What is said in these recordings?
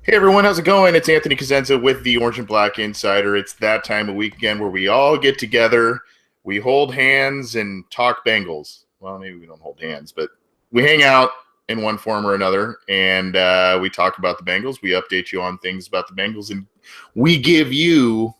Hey everyone, how's it going? It's Anthony Cosenza with the Orange and Black Insider. It's that time of week again where we all get together, we hold hands and talk Bengals. Well, maybe we don't hold hands, but we hang out in one form or another, and we talk about the Bengals. We update you on things about the Bengals, and we give you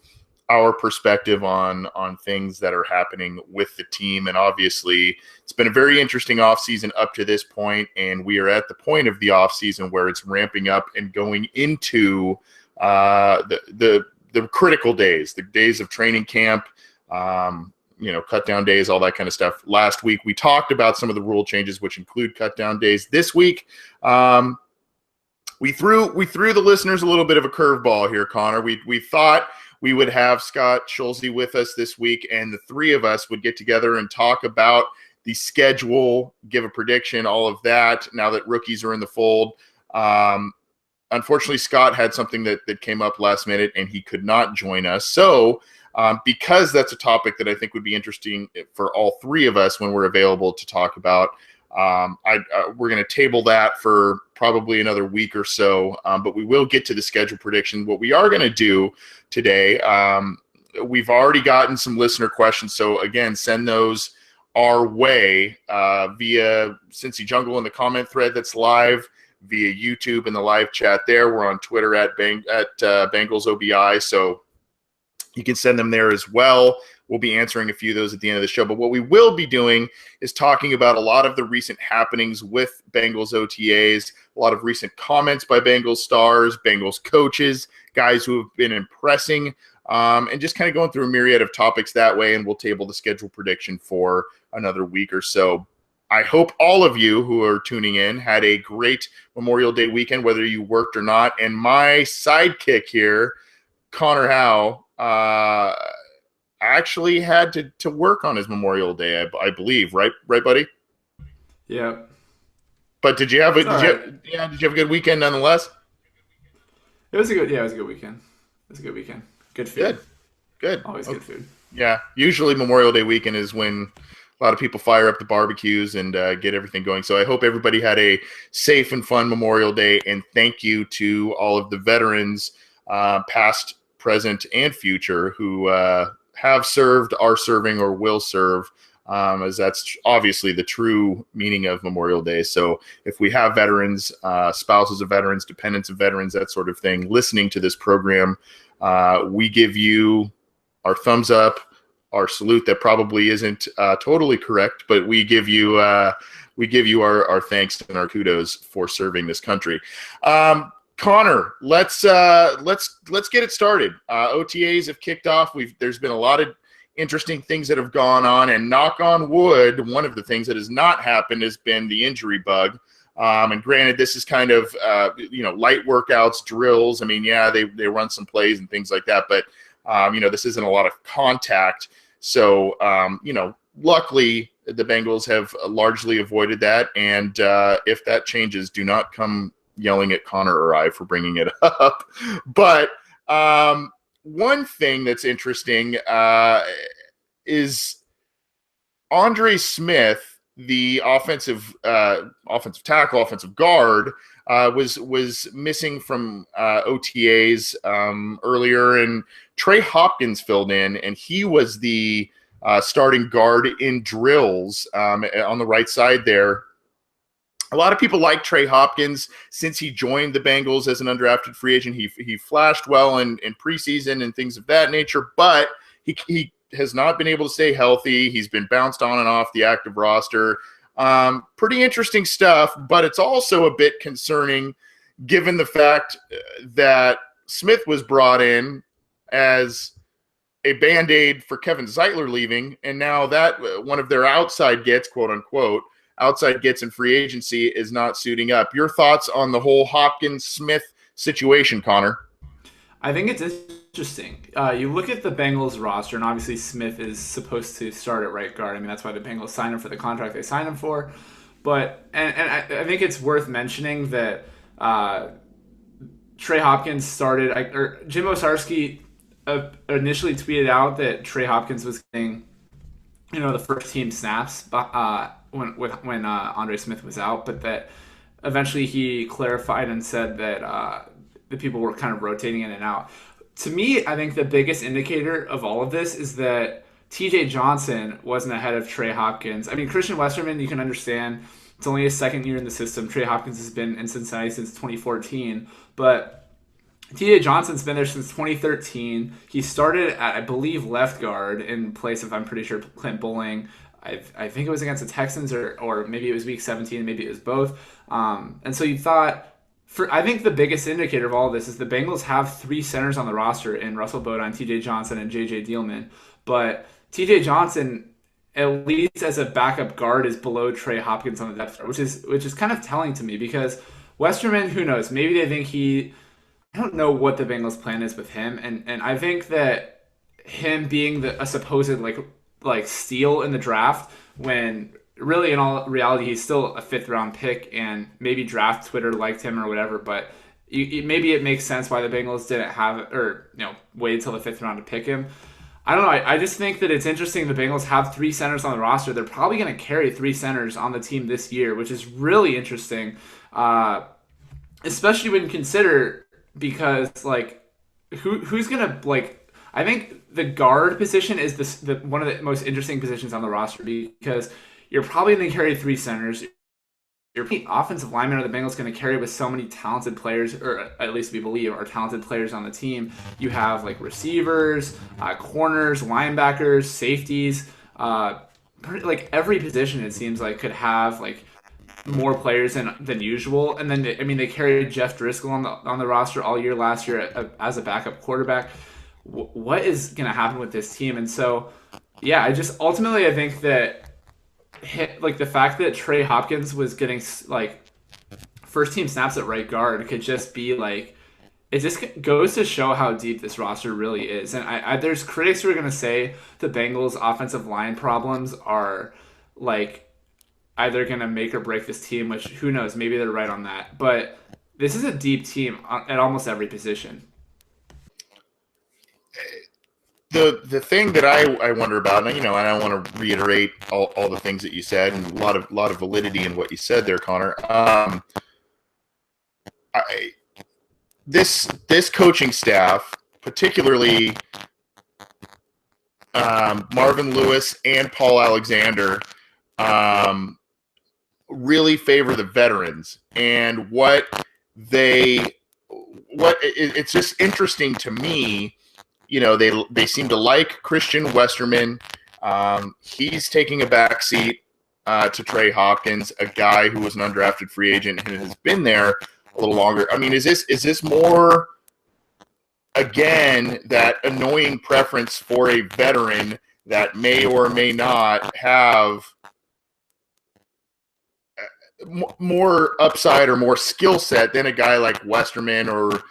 our perspective on things that are happening with the team. And obviously, it's been a very interesting offseason up to this point, and we are at the point of the offseason where it's ramping up and going into the critical days, the days of training camp, cut down days, all that kind of stuff. Last week, we talked about some of the rule changes, which include cut down days. This week, we threw the listeners a little bit of a curveball here, Connor. We thought we would have Scott Schulze with us this week, and the three of us would get together and talk about the schedule, give a prediction, all of that, now that rookies are in the fold. Unfortunately, Scott had something that came up last minute, and he could not join us. So because that's a topic that I think would be interesting for all three of us when we're available to talk about, we're going to table that for probably another week or so, but we will get to the schedule prediction. What we are going to do today, we've already gotten some listener questions, so again, send those our way via Cincy Jungle in the comment thread that's live, via YouTube in the live chat there. We're on Twitter at Bengals OBI, so you can send them there as well. We'll be answering a few of those at the end of the show. But what we will be doing is talking about a lot of the recent happenings with Bengals OTAs, a lot of recent comments by Bengals stars, Bengals coaches, guys who have been impressing, and just kind of going through a myriad of topics that way. And we'll table the schedule prediction for another week or so. I hope all of you who are tuning in had a great Memorial Day weekend, whether you worked or not. And my sidekick here, Connor Howe, actually had to work on his Memorial Day, I believe, right, buddy? Yeah. But did you have a good weekend nonetheless? It was a good weekend. It was a good weekend. Good food. Good. Always Okay. good food. Yeah, usually Memorial Day weekend is when a lot of people fire up the barbecues and get everything going. So I hope everybody had a safe and fun Memorial Day, and thank you to all of the veterans, past, present, and future, who have served, are serving, or will serve, as that's obviously the true meaning of Memorial Day. So if we have veterans, spouses of veterans, dependents of veterans, that sort of thing, listening to this program, we give you our thumbs up, our salute. That probably isn't totally correct, but we give you our thanks and our kudos for serving this country. Connor, let's get it started. OTAs have kicked off. There's been a lot of interesting things that have gone on, and knock on wood, one of the things that has not happened has been the injury bug. And granted, this is kind of light workouts, drills. I mean, yeah, they run some plays and things like that, but this isn't a lot of contact. So luckily the Bengals have largely avoided that. And if that changes, do not come yelling at Connor or I for bringing it up. But one thing that's interesting is Andre Smith, the offensive tackle, offensive guard, was missing from OTAs earlier, and Trey Hopkins filled in, and he was the starting guard in drills on the right side there. A lot of people like Trey Hopkins since he joined the Bengals as an undrafted free agent. He flashed well in preseason and things of that nature, but he has not been able to stay healthy. He's been bounced on and off the active roster. Pretty interesting stuff, but it's also a bit concerning given the fact that Smith was brought in as a Band-Aid for Kevin Zeitler leaving, and now that one of their outside gets, quote unquote, outside gets in free agency is not suiting up. Your thoughts on the whole Hopkins-Smith situation, Connor? I think it's interesting. You look at the Bengals roster, and obviously Smith is supposed to start at right guard. I mean, that's why the Bengals signed him for the contract they signed him for. But I think it's worth mentioning that Trey Hopkins started, or Jim Osarski initially tweeted out that Trey Hopkins was getting, the first team snaps when Andre Smith was out, but that eventually he clarified and said that the people were kind of rotating in and out. To me, I think the biggest indicator of all of this is that TJ Johnson wasn't ahead of Trey Hopkins. I mean, Christian Westerman, you can understand. It's only his second year in the system. Trey Hopkins has been in Cincinnati since 2014. But TJ Johnson's been there since 2013. He started at, I believe, left guard in place of, I'm pretty sure, Clint Bowling. I think it was against the Texans, or maybe it was week 17, maybe it was both. And so you thought, I think the biggest indicator of all of this is the Bengals have three centers on the roster in Russell Bodine, TJ Johnson, and JJ Dielman. But TJ Johnson, at least as a backup guard, is below Trey Hopkins on the depth chart, which is kind of telling to me because Westerman, who knows? Maybe they think I don't know what the Bengals' plan is with him, and I think that him being a supposed like steal in the draft when really in all reality he's still a fifth round pick, and maybe draft Twitter liked him or whatever, but maybe it makes sense why the Bengals didn't have or wait until the fifth round to pick him. I don't know. I just think that it's interesting the Bengals have three centers on the roster. They're probably going to carry three centers on the team this year, which is really interesting, especially when you consider because like who's going to like. I think the guard position is the one of the most interesting positions on the roster because you're probably going to carry three centers. Your offensive linemen are the Bengals going to carry with so many talented players, or at least we believe are talented players on the team. You have like receivers, corners, linebackers, safeties. Like every position it seems like could have like more players than usual. And then they carried Jeff Driscoll on the roster all year last year as a backup quarterback. What is going to happen with this team? And so, yeah, I think that. Like the fact that Trey Hopkins was getting like first team snaps at right guard could just be like it just goes to show how deep this roster really is. And I there's critics who are going to say the Bengals offensive line problems are like either going to make or break this team, which who knows, maybe they're right on that, but this is a deep team at almost every position. The thing that I wonder about, and I don't want to reiterate all the things that you said, and a lot of validity in what you said there, Connor. This coaching staff, particularly Marvin Lewis and Paul Alexander, really favor the veterans, and it's just interesting to me. They seem to like Christian Westerman. He's taking a backseat to Trey Hopkins, a guy who was an undrafted free agent and has been there a little longer. I mean, is this more, again, that annoying preference for a veteran that may or may not have more upside or more skill set than a guy like Westerman or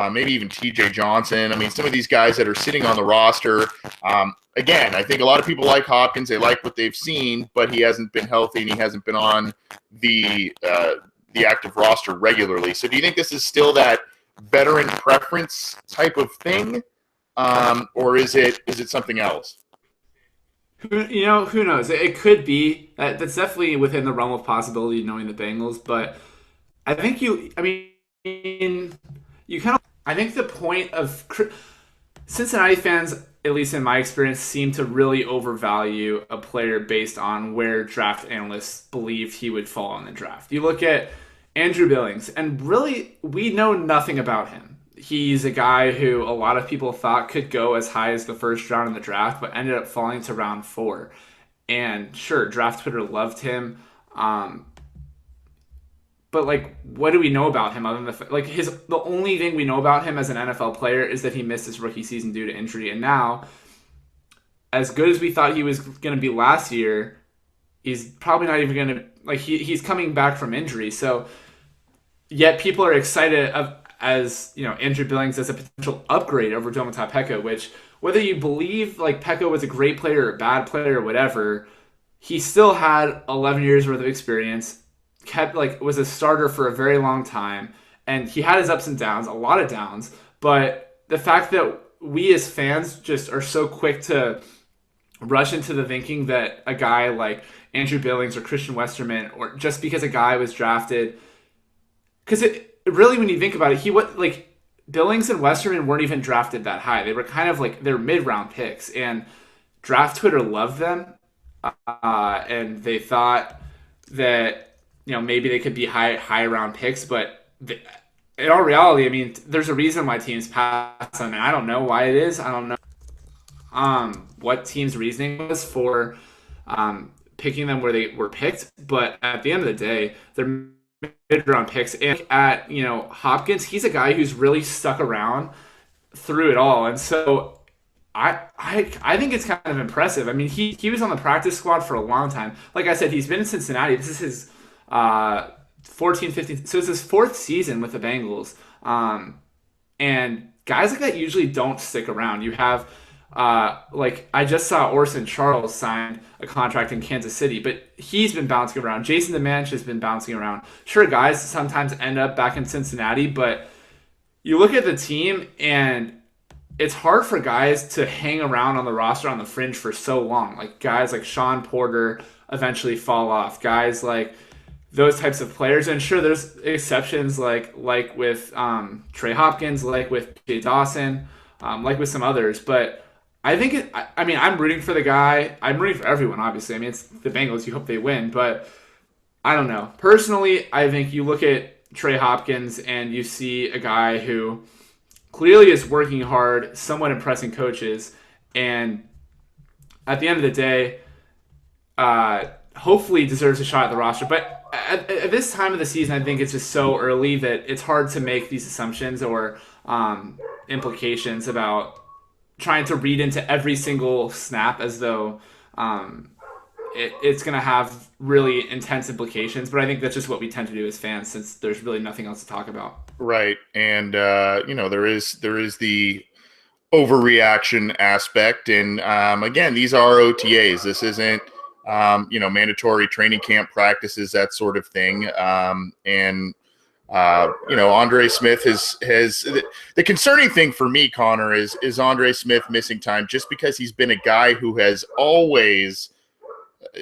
maybe even TJ Johnson? I mean, some of these guys that are sitting on the roster, again, I think a lot of people like Hopkins. They like what they've seen, but he hasn't been healthy and he hasn't been on the active roster regularly. So do you think this is still that veteran preference type of thing, or is it something else? Who knows? It could be. That's definitely within the realm of possibility knowing the Bengals, but I think you kind of. I think the point of Cincinnati fans, at least in my experience, seem to really overvalue a player based on where draft analysts believed he would fall in the draft. You look at Andrew Billings, and really, we know nothing about him. He's a guy who a lot of people thought could go as high as the first round in the draft, but ended up falling to round 4. And sure, draft Twitter loved him. But like, what do we know about him other than the only thing we know about him as an NFL player is that he missed his rookie season due to injury. And now, as good as we thought he was going to be last year, he's probably not even going to he's coming back from injury. So yet people are excited as Andrew Billings as a potential upgrade over Domata Peko, which whether you believe Peko was a great player or a bad player or whatever, he still had 11 years worth of experience, was a starter for a very long time, and he had his ups and downs, a lot of downs, but the fact that we as fans just are so quick to rush into the thinking that a guy like Andrew Billings or Christian Westerman, or just because a guy was drafted, because it really, when you think about it, Billings and Westerman weren't even drafted that high. They were kind of like they're mid-round picks, and draft Twitter loved them, and they thought that maybe they could be high round picks, but in all reality, I mean, there's a reason why teams pass them, and I don't know why it is. I don't know what team's reasoning was for picking them where they were picked, but at the end of the day, they're mid-round picks. And at Hopkins, he's a guy who's really stuck around through it all, and so I think it's kind of impressive. I mean, he was on the practice squad for a long time. Like I said, he's been in Cincinnati. This is his 14, 15. So it's his fourth season with the Bengals. And guys like that usually don't stick around. You have like I just saw Orson Charles signed a contract in Kansas City, but he's been bouncing around. Jason DeManch has been bouncing around. Sure, guys sometimes end up back in Cincinnati, but you look at the team and it's hard for guys to hang around on the roster on the fringe for so long. Like guys like Sean Porter eventually fall off. Guys like those types of players. And sure, there's exceptions like with Trey Hopkins, like with Jay Dawson, like with some others. But I think I mean, I'm rooting for the guy. I'm rooting for everyone, obviously. I mean, it's the Bengals. You hope they win. But I don't know. Personally, I think you look at Trey Hopkins and you see a guy who clearly is working hard, somewhat impressing coaches, and at the end of the day, hopefully deserves a shot at the roster. But at this time of the season, I think it's just so early that it's hard to make these assumptions or implications about trying to read into every single snap as though it's going to have really intense implications. But I think that's just what we tend to do as fans, since there's really nothing else to talk about. Right. And, there is the overreaction aspect. And, again, these are OTAs. This isn't, mandatory training camp practices, that sort of thing. Andre Smith has the concerning thing for me, Connor, is Andre Smith missing time, just because he's been a guy who has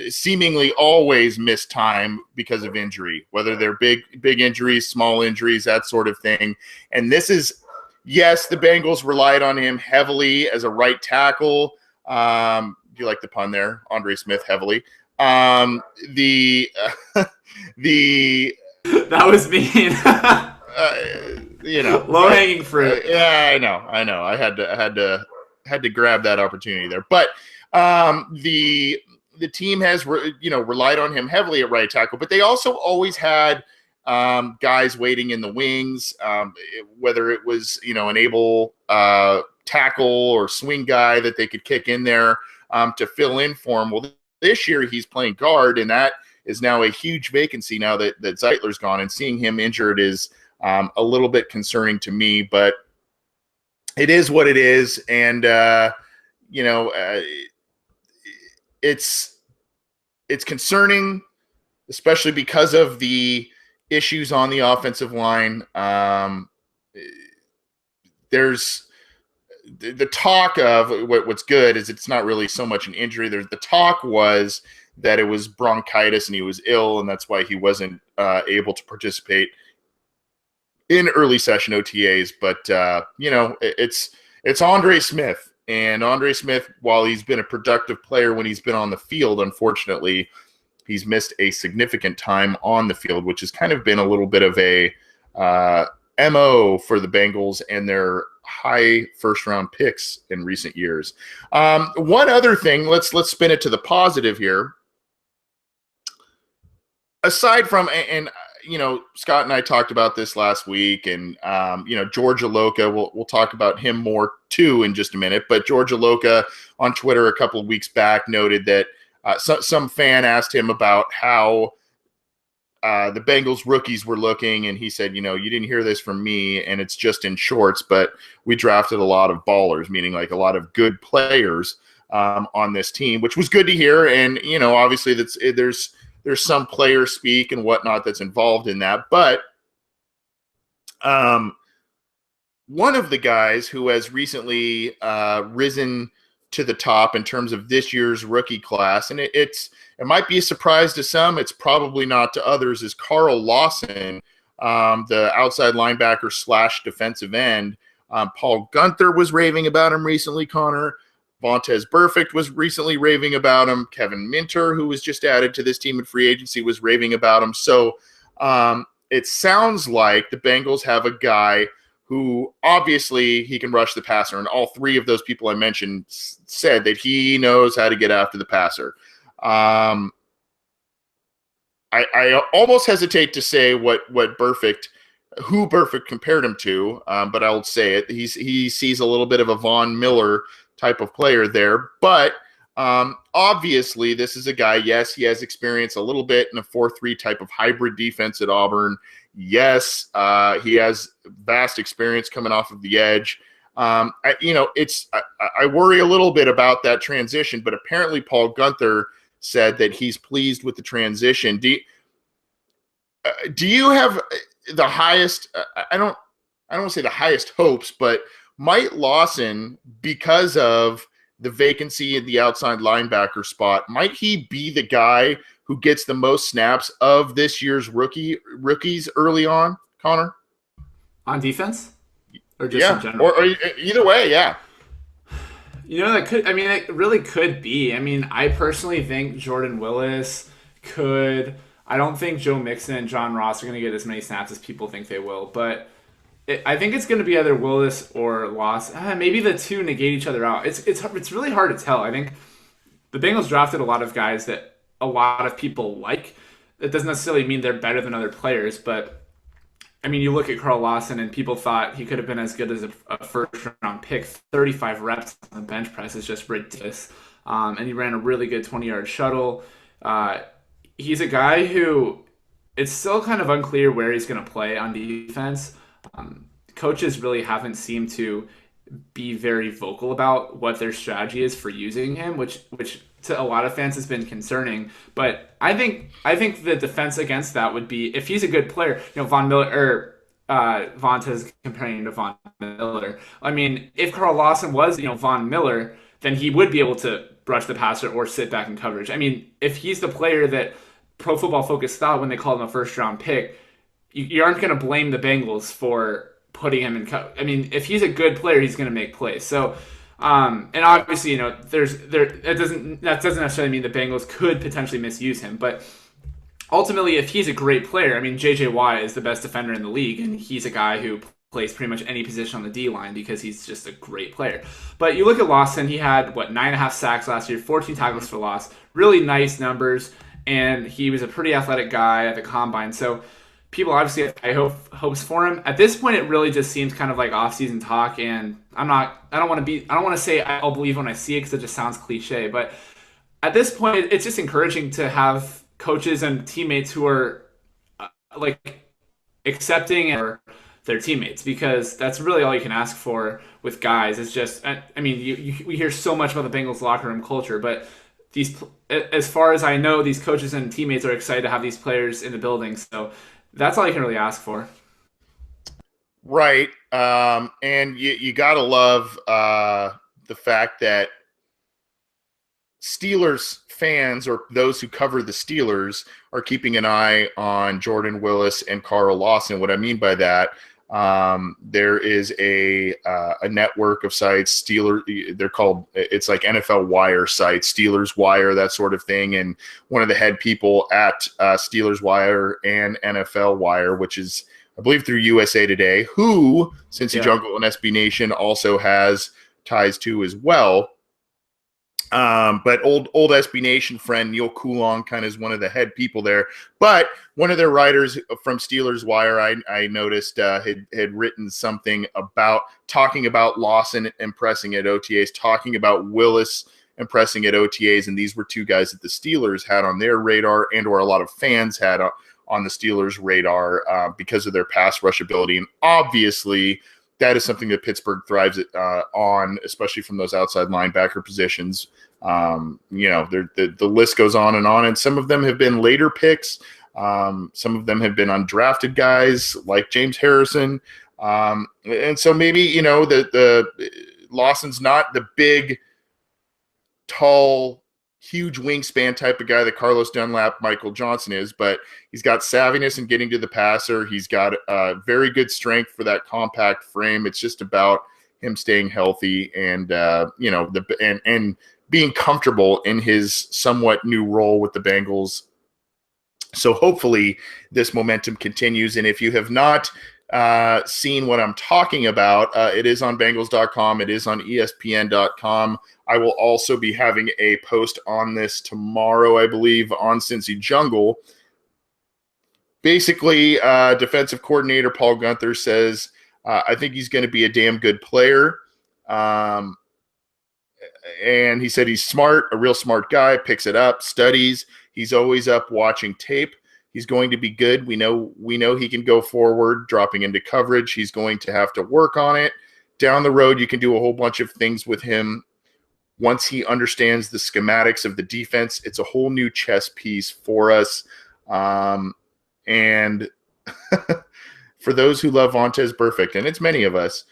seemingly always missed time because of injury, whether they're big injuries, small injuries, that sort of thing. And this is, yes, the Bengals relied on him heavily as a right tackle. Do you like the pun there? Andre Smith heavily. The that was mean. Low hanging fruit. Yeah, I know. I had to grab that opportunity there. But the team has relied on him heavily at right tackle, but they also always had guys waiting in the wings, whether it was an able tackle or swing guy that they could kick in there to fill in for him. Well, this year he's playing guard, and that is now a huge vacancy now that Zeitler's gone, and seeing him injured is a little bit concerning to me, but it is what it is. And, it's concerning, especially because of the issues on the offensive line. There's the talk of what's good is it's not really so much an injury. There's the talk was that it was bronchitis and he was ill, and that's why he wasn't able to participate in early session OTAs. But it's Andre Smith. And Andre Smith, while he's been a productive player when he's been on the field, unfortunately, he's missed a significant time on the field, which has kind of been a little bit of a MO for the Bengals and their high first-round picks in recent years. One other thing, let's spin it to the positive here. Aside from, and Scott and I talked about this last week, and George Iloka, we'll talk about him more too in just a minute. But George Iloka on Twitter a couple of weeks back noted that some fan asked him about how the Bengals rookies were looking, and he said, you didn't hear this from me, and it's just in shorts, but we drafted a lot of ballers, meaning like a lot of good players on this team, which was good to hear. And obviously there's some player speak and whatnot that's involved in that. But one of the guys who has recently risen to the top in terms of this year's rookie class, and it might be a surprise to some, it's probably not to others, is Carl Lawson, the outside linebacker / defensive end. Paul Gunther was raving about him recently, Connor. Vontaze Burfict was recently raving about him. Kevin Minter, who was just added to this team in free agency, was raving about him. So it sounds like the Bengals have a guy who obviously he can rush the passer, and all three of those people I mentioned said that he knows how to get after the passer. I almost hesitate to say who Burfict compared him to, but I'll say it. He sees a little bit of a Von Miller type of player there, but obviously this is a guy, yes, he has experience a little bit in a 4-3 type of hybrid defense at Auburn. Yes, he has vast experience coming off of the edge. I worry a little bit about that transition, but apparently Paul Gunther said that he's pleased with the transition. Do you have the highest? I don't want to say the highest hopes, but might Lawson, because of the vacancy in the outside linebacker spot, might he be the guy who gets the most snaps of this year's rookies early on, Connor? On defense? Or just in general? Or either way, yeah. It really could be. I mean, I personally think Jordan Willis could. I don't think Joe Mixon and John Ross are going to get as many snaps as people think they will, but I think it's going to be either Willis or Lawson. Maybe the two negate each other out. It's really hard to tell. I think the Bengals drafted a lot of guys that a lot of people like. That doesn't necessarily mean they're better than other players, but I mean, you look at Carl Lawson and people thought he could have been as good as a first-round pick. 35 reps on the bench press is just ridiculous. And he ran a really good 20-yard shuttle. He's a guy who it's still kind of unclear where he's going to play on defense. Coaches really haven't seemed to be very vocal about what their strategy is for using him, which to a lot of fans has been concerning. But I think the defense against that would be if he's a good player. Von Miller or Vontaze comparing him to Von Miller. I mean, if Carl Lawson was Von Miller, then he would be able to rush the passer or sit back in coverage. I mean, if he's the player that Pro Football Focus thought when they called him a first-round pick, you aren't going to blame the Bengals for putting him in coverage. I mean, if he's a good player, he's going to make plays. So, and obviously, that doesn't necessarily mean the Bengals could potentially misuse him, but ultimately, if he's a great player, I mean, J.J. Watt is the best defender in the league, and he's a guy who plays pretty much any position on the D-line because he's just a great player. But you look at Lawson, he had, 9.5 sacks last year, 14 tackles for loss, really nice numbers, and he was a pretty athletic guy at the Combine. So people obviously have high hopes for him. At this point, it really just seems kind of like off-season talk, and I don't want to say I'll believe when I see it because it just sounds cliche, but at this point, it's just encouraging to have coaches and teammates who are accepting or their teammates, because that's really all you can ask for with guys. It's just, I mean, we hear so much about the Bengals locker room culture, but as far as I know, these coaches and teammates are excited to have these players in the building. So that's all you can really ask for. Right. And you got to love the fact that Steelers fans, or those who cover the Steelers, are keeping an eye on Jordan Willis and Carl Lawson. What I mean by that, there is a network of sites, it's like NFL Wire sites, Steelers Wire, that sort of thing. And one of the head people at Steelers Wire and NFL Wire, which is, I believe, through USA Today, who, Cincy Jungle and SB Nation, also has ties to as well. But old SB Nation friend Neil Coulon kind of is one of the head people there. But one of their writers from Steelers Wire, I noticed, had written something talking about Lawson impressing at OTAs, talking about Willis impressing at OTAs, and these were two guys that the Steelers had on their radar, and/or a lot of fans had on the Steelers' radar because of their pass rush ability. And obviously, that is something that Pittsburgh thrives on, especially from those outside linebacker positions. The list goes on, and some of them have been later picks. Some of them have been undrafted guys like James Harrison. And so maybe, the Lawson's not the big, tall, huge wingspan type of guy that Carlos Dunlap, Michael Johnson is, but he's got savviness in getting to the passer. He's got very good strength for that compact frame. It's just about him staying healthy and and being comfortable in his somewhat new role with the Bengals. So hopefully this momentum continues. And if you have not seen what I'm talking about, it is on Bengals.com. It is on ESPN.com. I will also be having a post on this tomorrow, I believe, on Cincy Jungle. Basically, defensive coordinator Paul Gunther says, I think he's going to be a damn good player. And he said he's smart, a real smart guy, picks it up, studies. He's always up watching tape. He's going to be good. We know he can go forward, dropping into coverage. He's going to have to work on it. Down the road, you can do a whole bunch of things with him. Once he understands the schematics of the defense, it's a whole new chess piece for us. And for those who love Vontaze Burfict, and it's many of us,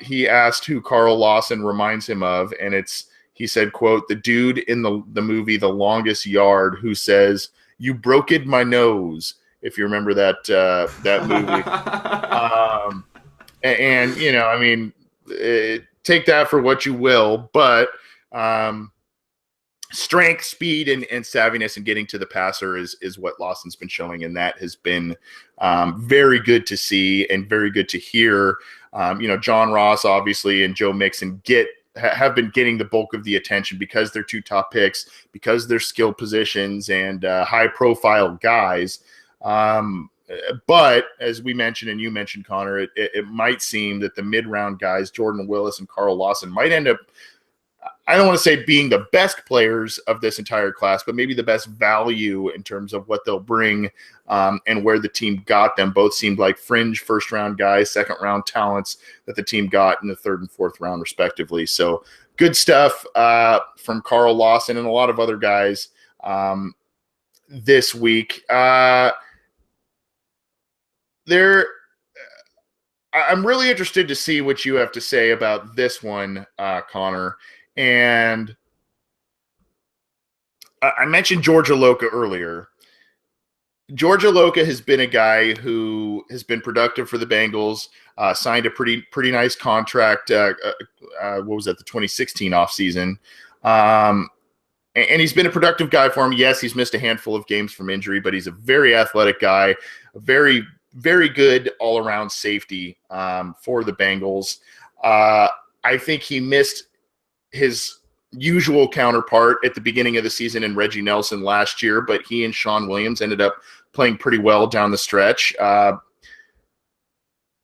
he asked who Carl Lawson reminds him of, and he said, quote, the dude in the movie The Longest Yard who says, "You broke my nose," if you remember that movie. Take that for what you will, but strength, speed, and savviness in getting to the passer is what Lawson's been showing, and that has been very good to see and very good to hear. John Ross, obviously, and Joe Mixon have been getting the bulk of the attention because they're two top picks, because they're skill positions and high-profile guys. But as we mentioned, and you mentioned, Connor, it might seem that the mid-round guys, Jordan Willis and Carl Lawson, might end up, I don't want to say being the best players of this entire class, but maybe the best value in terms of what they'll bring and where the team got them. Both seemed like fringe first-round guys, second-round talents that the team got in the third and fourth round, respectively. So good stuff from Carl Lawson and a lot of other guys this week. I'm really interested to see what you have to say about this one, Connor. And I mentioned George Iloka earlier. George Iloka has been a guy who has been productive for the Bengals, signed a pretty nice contract. What was that, the 2016 offseason? And he's been a productive guy for him. Yes, he's missed a handful of games from injury, but he's a very athletic guy, a very, very good all-around safety for the Bengals. I think he missed his usual counterpart at the beginning of the season in Reggie Nelson last year, but he and Sean Williams ended up playing pretty well down the stretch.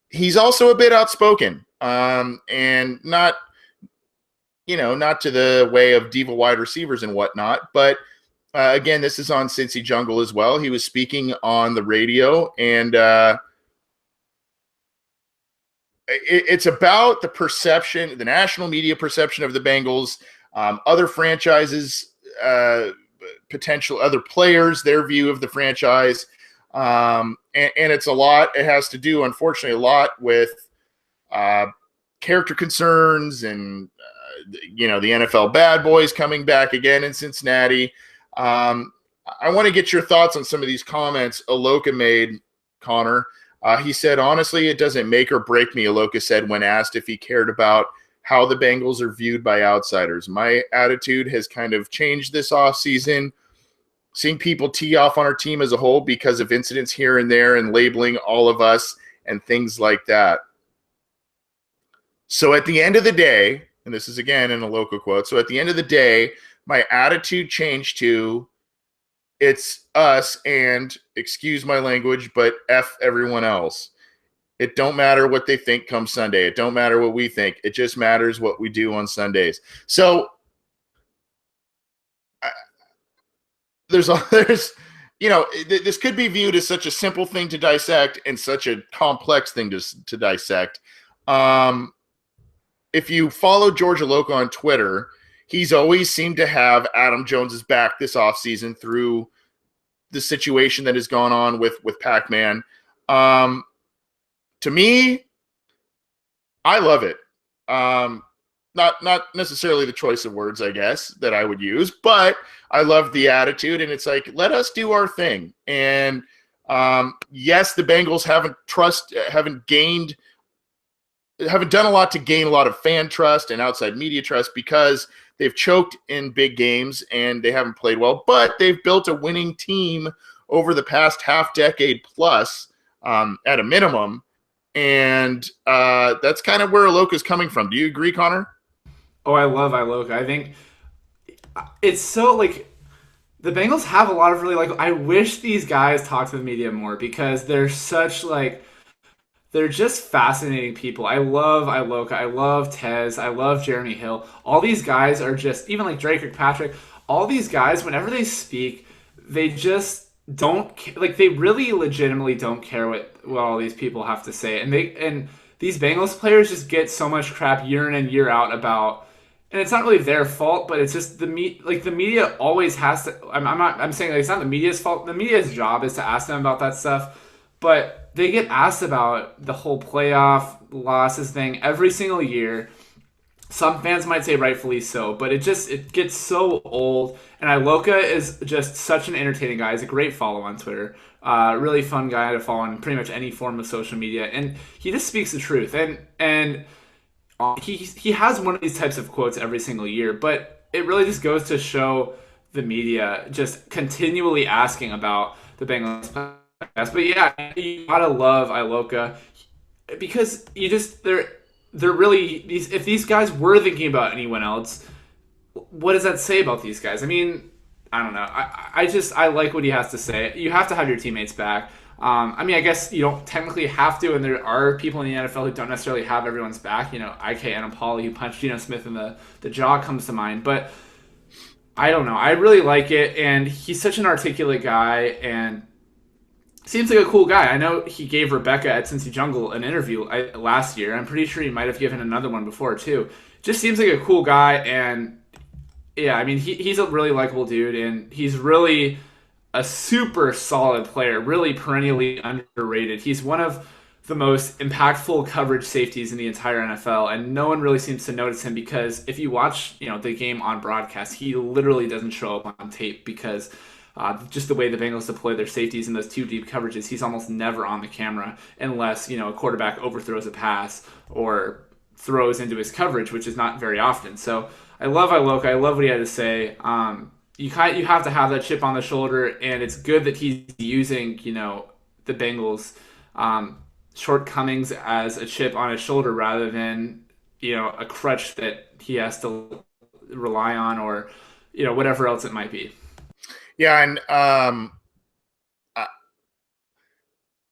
He's also a bit outspoken and not to the way of diva wide receivers and whatnot, but again, this is on Cincy Jungle as well. He was speaking on the radio, and it's about the perception, the national media perception of the Bengals, other franchises, potential other players, their view of the franchise. And it's a lot. It has to do, unfortunately, a lot with character concerns and, the NFL bad boys coming back again in Cincinnati. I want to get your thoughts on some of these comments Iloka made, Connor. He said, honestly, it doesn't make or break me, Iloka said when asked if he cared about how the Bengals are viewed by outsiders. My attitude has kind of changed this offseason, seeing people tee off on our team as a whole because of incidents here and there and labeling all of us and things like that. So at the end of the day, and this is again in a Iloka quote, so at the end of the day, my attitude changed to it's us and, excuse my language, but F everyone else. It don't matter what they think come Sunday. It don't matter what we think. It just matters what we do on Sundays. So this could be viewed as such a simple thing to dissect and such a complex thing to dissect. If you follow George Iloka on Twitter, he's always seemed to have Adam Jones's back this offseason through the situation that has gone on with Pac-Man. To me, I love it. not necessarily the choice of words, I guess, that I would use, but I love the attitude, and it's like, let us do our thing. And yes, the Bengals haven't done a lot to gain a lot of fan trust and outside media trust because they've choked in big games and they haven't played well, but they've built a winning team over the past half decade plus at a minimum. And that's kind of where Iloka's coming from. Do you agree, Connor? Oh, I love Iloka. I think it's so like the Bengals have a lot of really like. I wish these guys talk to the media more because they're such like they're just fascinating people. I love Iloka. I love Tez. I love Jeremy Hill. All these guys are just even like Drake Kirkpatrick. All these guys, whenever they speak, they just don't like. They really legitimately don't care what all these people have to say, and these Bengals players just get so much crap year in and year out about. And it's not really their fault, but it's just the media always has to. I'm saying like it's not the media's fault. The media's job is to ask them about that stuff, but they get asked about the whole playoff losses thing every single year. Some fans might say rightfully so, but it gets so old. And Iloka is just such an entertaining guy. He's a great follow on Twitter. Really fun guy to follow on pretty much any form of social media, and he just speaks the truth. And he has one of these types of quotes every single year, but it really just goes to show the media just continually asking about the Bengals. But yeah, you gotta love Iloka because they're really these. If these guys were thinking about anyone else, what does that say about these guys? I mean, I don't know. I like what he has to say. You have to have your teammates back. I mean, I guess you don't technically have to, and there are people in the NFL who don't necessarily have everyone's back. You know, IK Anapali, who punched Geno Smith in the jaw, comes to mind. But I don't know. I really like it, and he's such an articulate guy, and seems like a cool guy. I know he gave Rebecca at Cincy Jungle an interview last year. I'm pretty sure he might have given another one before, too. Just seems like a cool guy, and yeah, I mean, he's a really likable dude, and he's really a super solid player, really perennially underrated. He's one of the most impactful coverage safeties in the entire NFL, and no one really seems to notice him because if you watch, the game on broadcast, he literally doesn't show up on tape because just the way the Bengals deploy their safeties in those two deep coverages, he's almost never on the camera unless, a quarterback overthrows a pass or throws into his coverage, which is not very often. So I love Iloka. I love what he had to say. You have to have that chip on the shoulder, and it's good that he's using, the Bengals' shortcomings as a chip on his shoulder rather than, a crutch that he has to rely on or, whatever else it might be. Yeah, and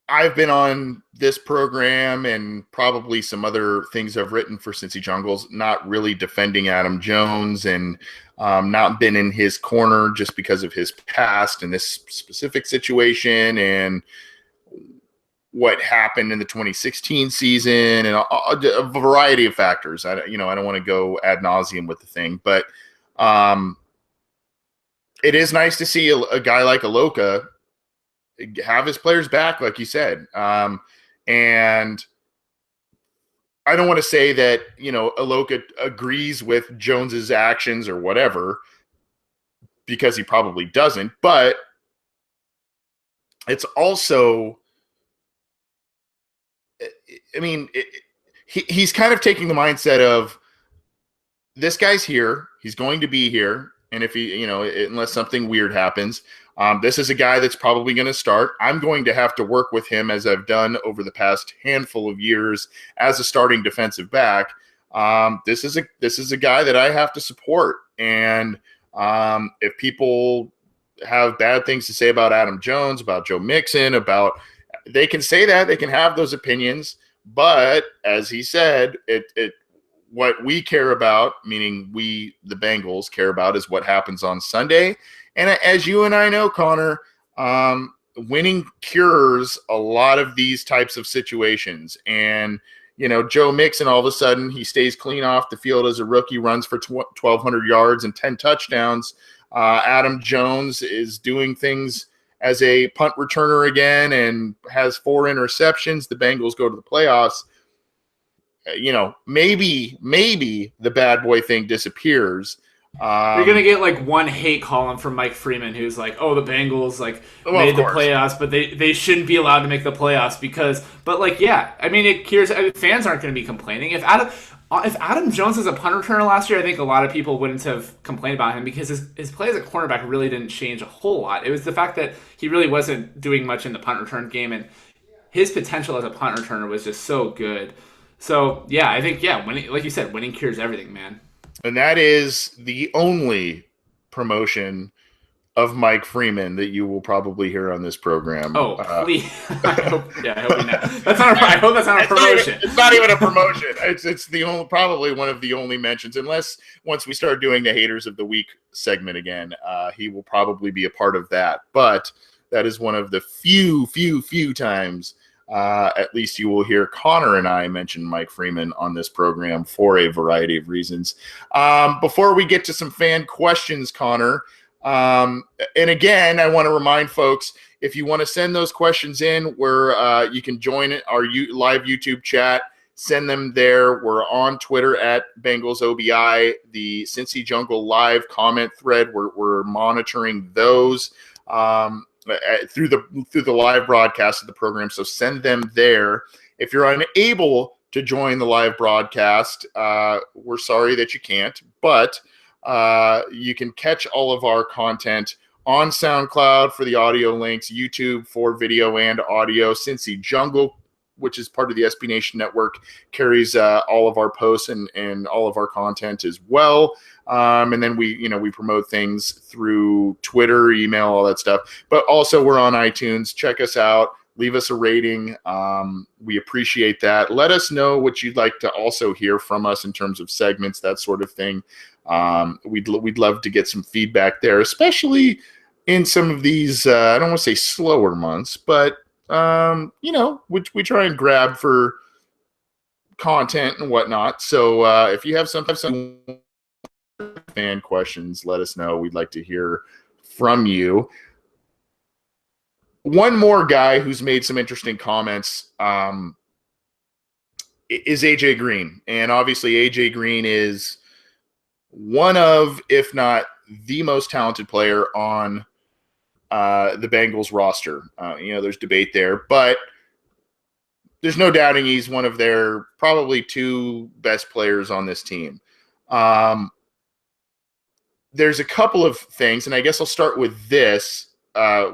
I've been on this program and probably some other things I've written for Cincy Jungles, not really defending Adam Jones and not been in his corner just because of his past and this specific situation and what happened in the 2016 season and a variety of factors. I don't want to go ad nauseum with the thing, but it is nice to see a guy like Iloka have his players back, like you said. And I don't want to say that, Iloka agrees with Jones's actions or whatever, because he probably doesn't, but it's also, I mean, he's kind of taking the mindset of this guy's here, he's going to be here. And if he, unless something weird happens, this is a guy that's probably going to start. I'm going to have to work with him as I've done over the past handful of years as a starting defensive back. This is a guy that I have to support. And if people have bad things to say about Adam Jones, about Joe Mixon, they can say that, they can have those opinions. But as he said, what we care about, meaning we, the Bengals, care about is what happens on Sunday. And as you and I know, Connor, winning cures a lot of these types of situations. And, Joe Mixon, all of a sudden, he stays clean off the field as a rookie, runs for 1,200 yards and 10 touchdowns. Adam Jones is doing things as a punt returner again and has 4 interceptions. The Bengals go to the playoffs. maybe the bad boy thing disappears. You're gonna get like one hate column from Mike Freeman, who's like, "Oh, the Bengals made the playoffs, but they shouldn't be allowed to make the playoffs because." But I mean, it cures. Fans aren't going to be complaining if Adam Jones was a punt returner last year. I think a lot of people wouldn't have complained about him because his play as a cornerback really didn't change a whole lot. It was the fact that he really wasn't doing much in the punt return game, and his potential as a punt returner was just so good. So I think winning, like you said, winning cures everything, man. And that is the only promotion of Mike Freeman that you will probably hear on this program. Oh, please. I hope we not. I hope that's not a promotion. It's not even a promotion. It's probably one of the only mentions, unless once we start doing the Haters of the Week segment again, he will probably be a part of that. But that is one of the few times at least you will hear Connor and I mention Mike Freeman on this program for a variety of reasons. Before we get to some fan questions, Connor, and again, I want to remind folks, if you want to send those questions in, where you can join our live YouTube chat, send them there. We're on Twitter at Bengals OBI, the Cincy Jungle live comment thread. We're monitoring those. Through the live broadcast of the program, so send them there. If you're unable to join the live broadcast, we're sorry that you can't, but you can catch all of our content on SoundCloud for the audio links, YouTube for video and audio. Cincy Jungle, which is part of the SB Nation Network, carries all of our posts and all of our content as well. And then we promote things through Twitter, email, all that stuff. But also we're on iTunes. Check us out. Leave us a rating. We appreciate that. Let us know what you'd like to also hear from us in terms of segments, that sort of thing. We'd love to get some feedback there, especially in some of these, I don't want to say slower months, but we try and grab for content and whatnot. So if you have some fan questions, let us know. We'd like to hear from you. One more guy who's made some interesting comments is AJ Green. And obviously AJ Green is one of, if not the most talented player on the Bengals roster. There's debate there, but there's no doubting he's one of their probably two best players on this team. There's a couple of things, and I guess I'll start with this,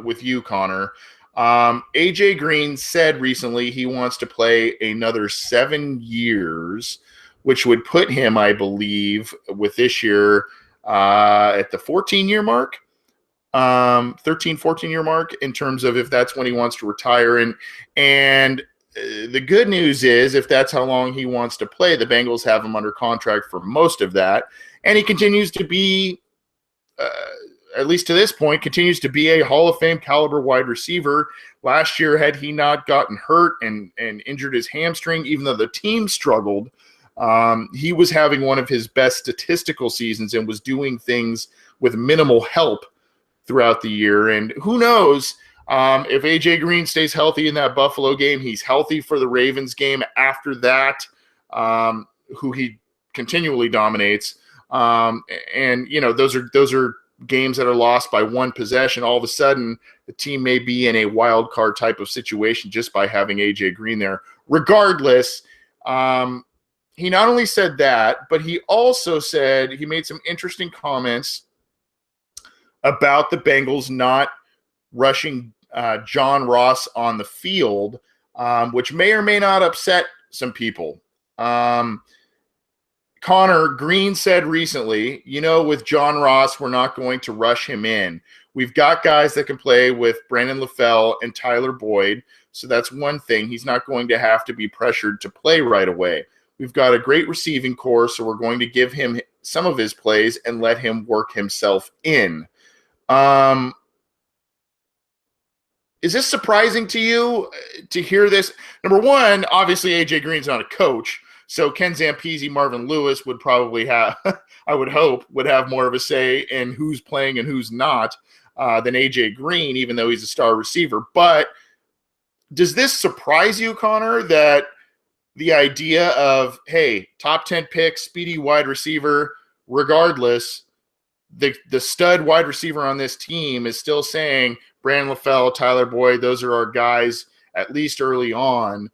with you, Connor. AJ Green said recently he wants to play another 7 years, which would put him, I believe, with this year at the 14-year mark. 14-year mark in terms of if that's when he wants to retire. And the good news is, if that's how long he wants to play, the Bengals have him under contract for most of that. And he continues to be, at least to this point, continues to be a Hall of Fame caliber wide receiver. Last year, had he not gotten hurt and injured his hamstring, even though the team struggled, he was having one of his best statistical seasons and was doing things with minimal help throughout the year. And who knows if AJ Green stays healthy in that Buffalo game, he's healthy for the Ravens game after that, who he continually dominates. Those are games that are lost by one possession. All of a sudden, the team may be in a wild card type of situation just by having AJ Green there. Regardless, he not only said that, but he also said he made some interesting comments about the Bengals not rushing John Ross on the field, which may or may not upset some people. Connor, Green said recently, with John Ross, we're not going to rush him in. We've got guys that can play with Brandon LaFell and Tyler Boyd, so that's one thing. He's not going to have to be pressured to play right away. We've got a great receiving core, so we're going to give him some of his plays and let him work himself in. Is this surprising to you to hear this? Number one, obviously AJ Green's not a coach, so Ken Zampese, Marvin Lewis would probably have, I would hope, would have more of a say in who's playing and who's not than AJ Green, even though he's a star receiver. But does this surprise you, Connor, that the idea of, hey, top 10 pick, speedy wide receiver, regardless, the stud wide receiver on this team is still saying Brandon LaFell, Tyler Boyd, those are our guys, at least early on.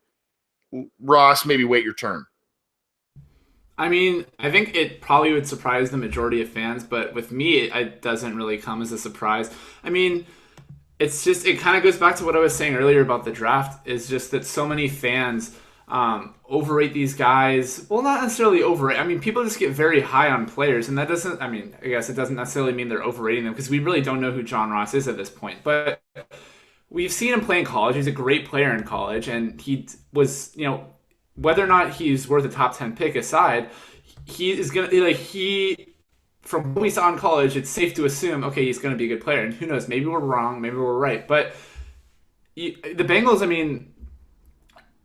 Ross, maybe wait your turn. I mean, I think it probably would surprise the majority of fans, but with me, it doesn't really come as a surprise. I mean, it kind of goes back to what I was saying earlier about the draft, is just that so many fans overrate these guys. Well, not necessarily overrate. I mean, people just get very high on players, and that doesn't, I mean, I guess it doesn't necessarily mean they're overrating them, because we really don't know who John Ross is at this point. But we've seen him play in college. He's a great player in college, and he was, whether or not he's worth a top 10 pick aside, he is going to, from what we saw in college, it's safe to assume, okay, he's going to be a good player. And who knows, maybe we're wrong, maybe we're right. But the Bengals, I mean,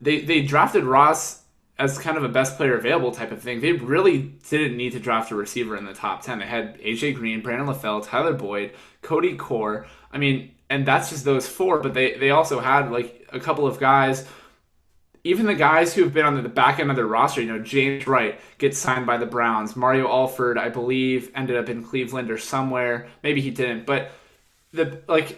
they drafted Ross as kind of a best player available type of thing. They really didn't need to draft a receiver in the top 10. They had A.J. Green, Brandon LaFell, Tyler Boyd, Cody Core. I mean, and that's just those four, but they also had like a couple of guys, even the guys who have been on the back end of their roster. James Wright gets signed by the Browns. Mario Alford, I believe, ended up in Cleveland or somewhere. Maybe he didn't, but the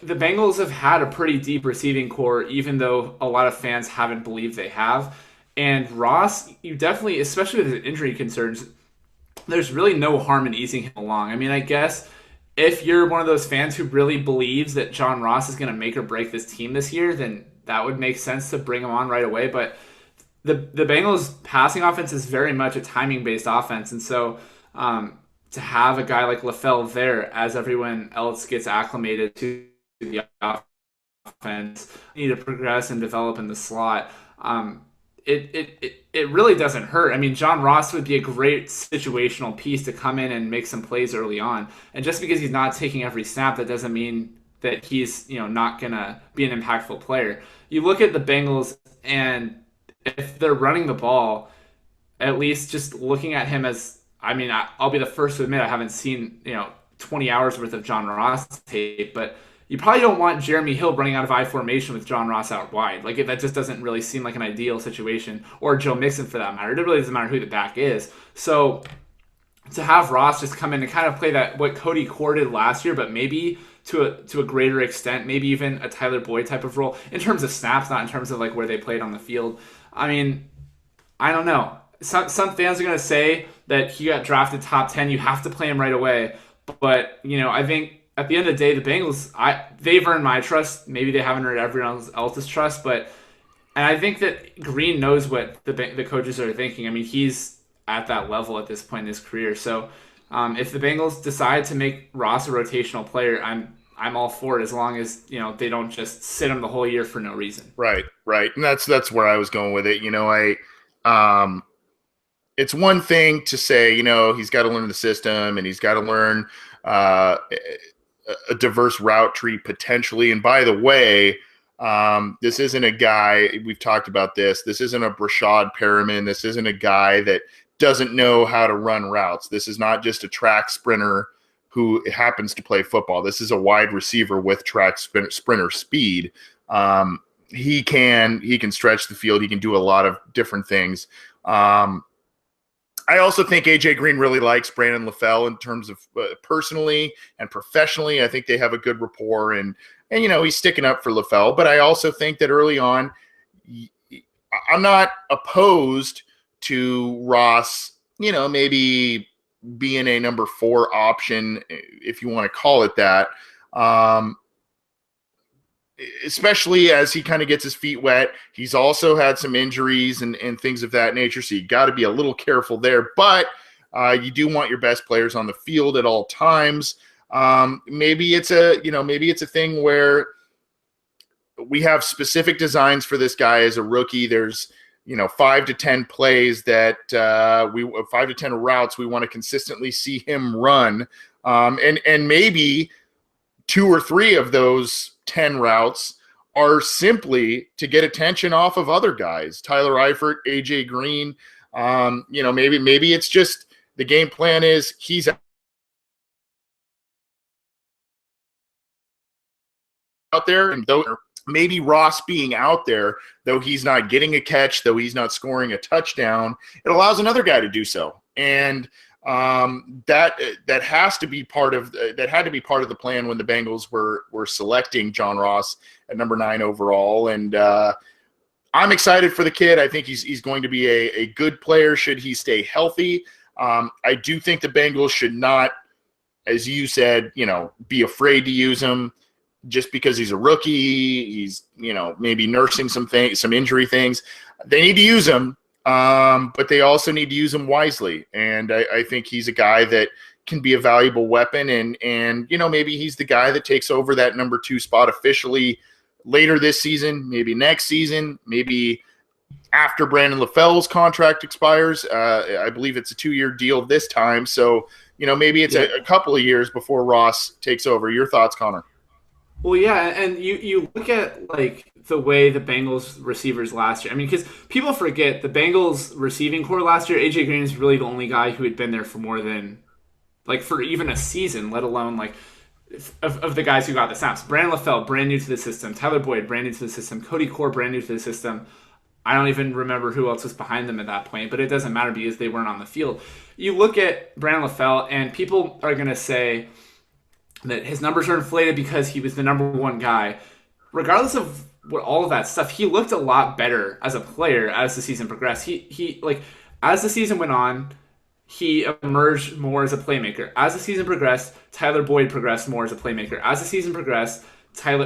Bengals have had a pretty deep receiving core, even though a lot of fans haven't believed they have. And Ross, you definitely, especially with his injury concerns, there's really no harm in easing him along. I mean, I guess if you're one of those fans who really believes that John Ross is going to make or break this team this year, then that would make sense to bring him on right away. But the Bengals passing offense is very much a timing based offense. And so to have a guy like LaFell there as everyone else gets acclimated to the offense, need to progress and develop in the slot. It really doesn't hurt. I mean, John Ross would be a great situational piece to come in and make some plays early on. And just because he's not taking every snap, that doesn't mean that he's not gonna be an impactful player. You look at the Bengals, and if they're running the ball, at least just looking at him as, I mean, I'll be the first to admit I haven't seen 20 hours worth of John Ross tape, but you probably don't want Jeremy Hill running out of I formation with John Ross out wide. Like, that just doesn't really seem like an ideal situation, or Joe Mixon for that matter. It really doesn't matter who the back is. So to have Ross just come in and kind of play that what Cody Core did last year, but maybe to a greater extent, maybe even a Tyler Boyd type of role in terms of snaps, not in terms of like where they played on the field. I mean, I don't know. Some fans are going to say that he got drafted top 10. You have to play him right away. But, I think at the end of the day, the Bengals, they've earned my trust. Maybe they haven't earned everyone else's trust. And I think that Green knows what the coaches are thinking. I mean, he's at that level at this point in his career. So if the Bengals decide to make Ross a rotational player, I'm all for it, as long as they don't just sit him the whole year for no reason. Right, and that's where I was going with it. It's one thing to say, he's got to learn the system and he's got to learn a diverse route tree potentially. And by the way, this isn't a guy, we've talked about this. This isn't a Brashad Perriman. This isn't a guy that doesn't know how to run routes. This is not just a track sprinter who happens to play football. This is a wide receiver with track sprinter speed. He can stretch the field. He can do a lot of different things. I also think A.J. Green really likes Brandon LaFell in terms of personally and professionally. I think they have a good rapport, and he's sticking up for LaFell. But I also think that early on, I'm not opposed to Ross, maybe being a number 4 option, if you want to call it that. Especially as he kind of gets his feet wet. He's also had some injuries and things of that nature, so you got to be a little careful there. But you do want your best players on the field at all times. Maybe it's a thing where we have specific designs for this guy as a rookie. There's 5 to 10 plays that 5 to 10 routes we want to consistently see him run, and maybe 2 or 3 of those 10 routes are simply to get attention off of other guys, Tyler Eifert, AJ Green. Maybe it's just the game plan is he's out there, and those are maybe Ross being out there, though he's not getting a catch, though he's not scoring a touchdown, it allows another guy to do so. And that has to be part of that had to be part of the plan when the Bengals were selecting John Ross at number 9 overall. And I'm excited for the kid. I think he's going to be a good player should he stay healthy. I do think the Bengals should not, as you said, be afraid to use him just because he's a rookie. He's, maybe nursing some injury things. They need to use him, but they also need to use him wisely. And I think he's a guy that can be a valuable weapon. And maybe he's the guy that takes over that number 2 spot officially later this season, maybe next season, maybe after Brandon LaFell's contract expires. I believe it's a 2-year deal this time. So, maybe it's a couple of years before Ross takes over. Your thoughts, Connor? Well, yeah, and you look at the way the Bengals receivers last year. I mean, because people forget the Bengals receiving core last year. AJ Green is really the only guy who had been there for more than for even a season, let alone of the guys who got the snaps. Brandon LaFell, brand new to the system. Tyler Boyd, brand new to the system. Cody Core, brand new to the system. I don't even remember who else was behind them at that point, but it doesn't matter because they weren't on the field. You look at Brandon LaFell, and people are going to say that his numbers are inflated because he was the number 1 guy. Regardless of what all of that stuff, he looked a lot better as a player as the season progressed. He as the season went on, he emerged more as a playmaker. As the season progressed, Tyler Boyd progressed more as a playmaker. As the season progressed, Cody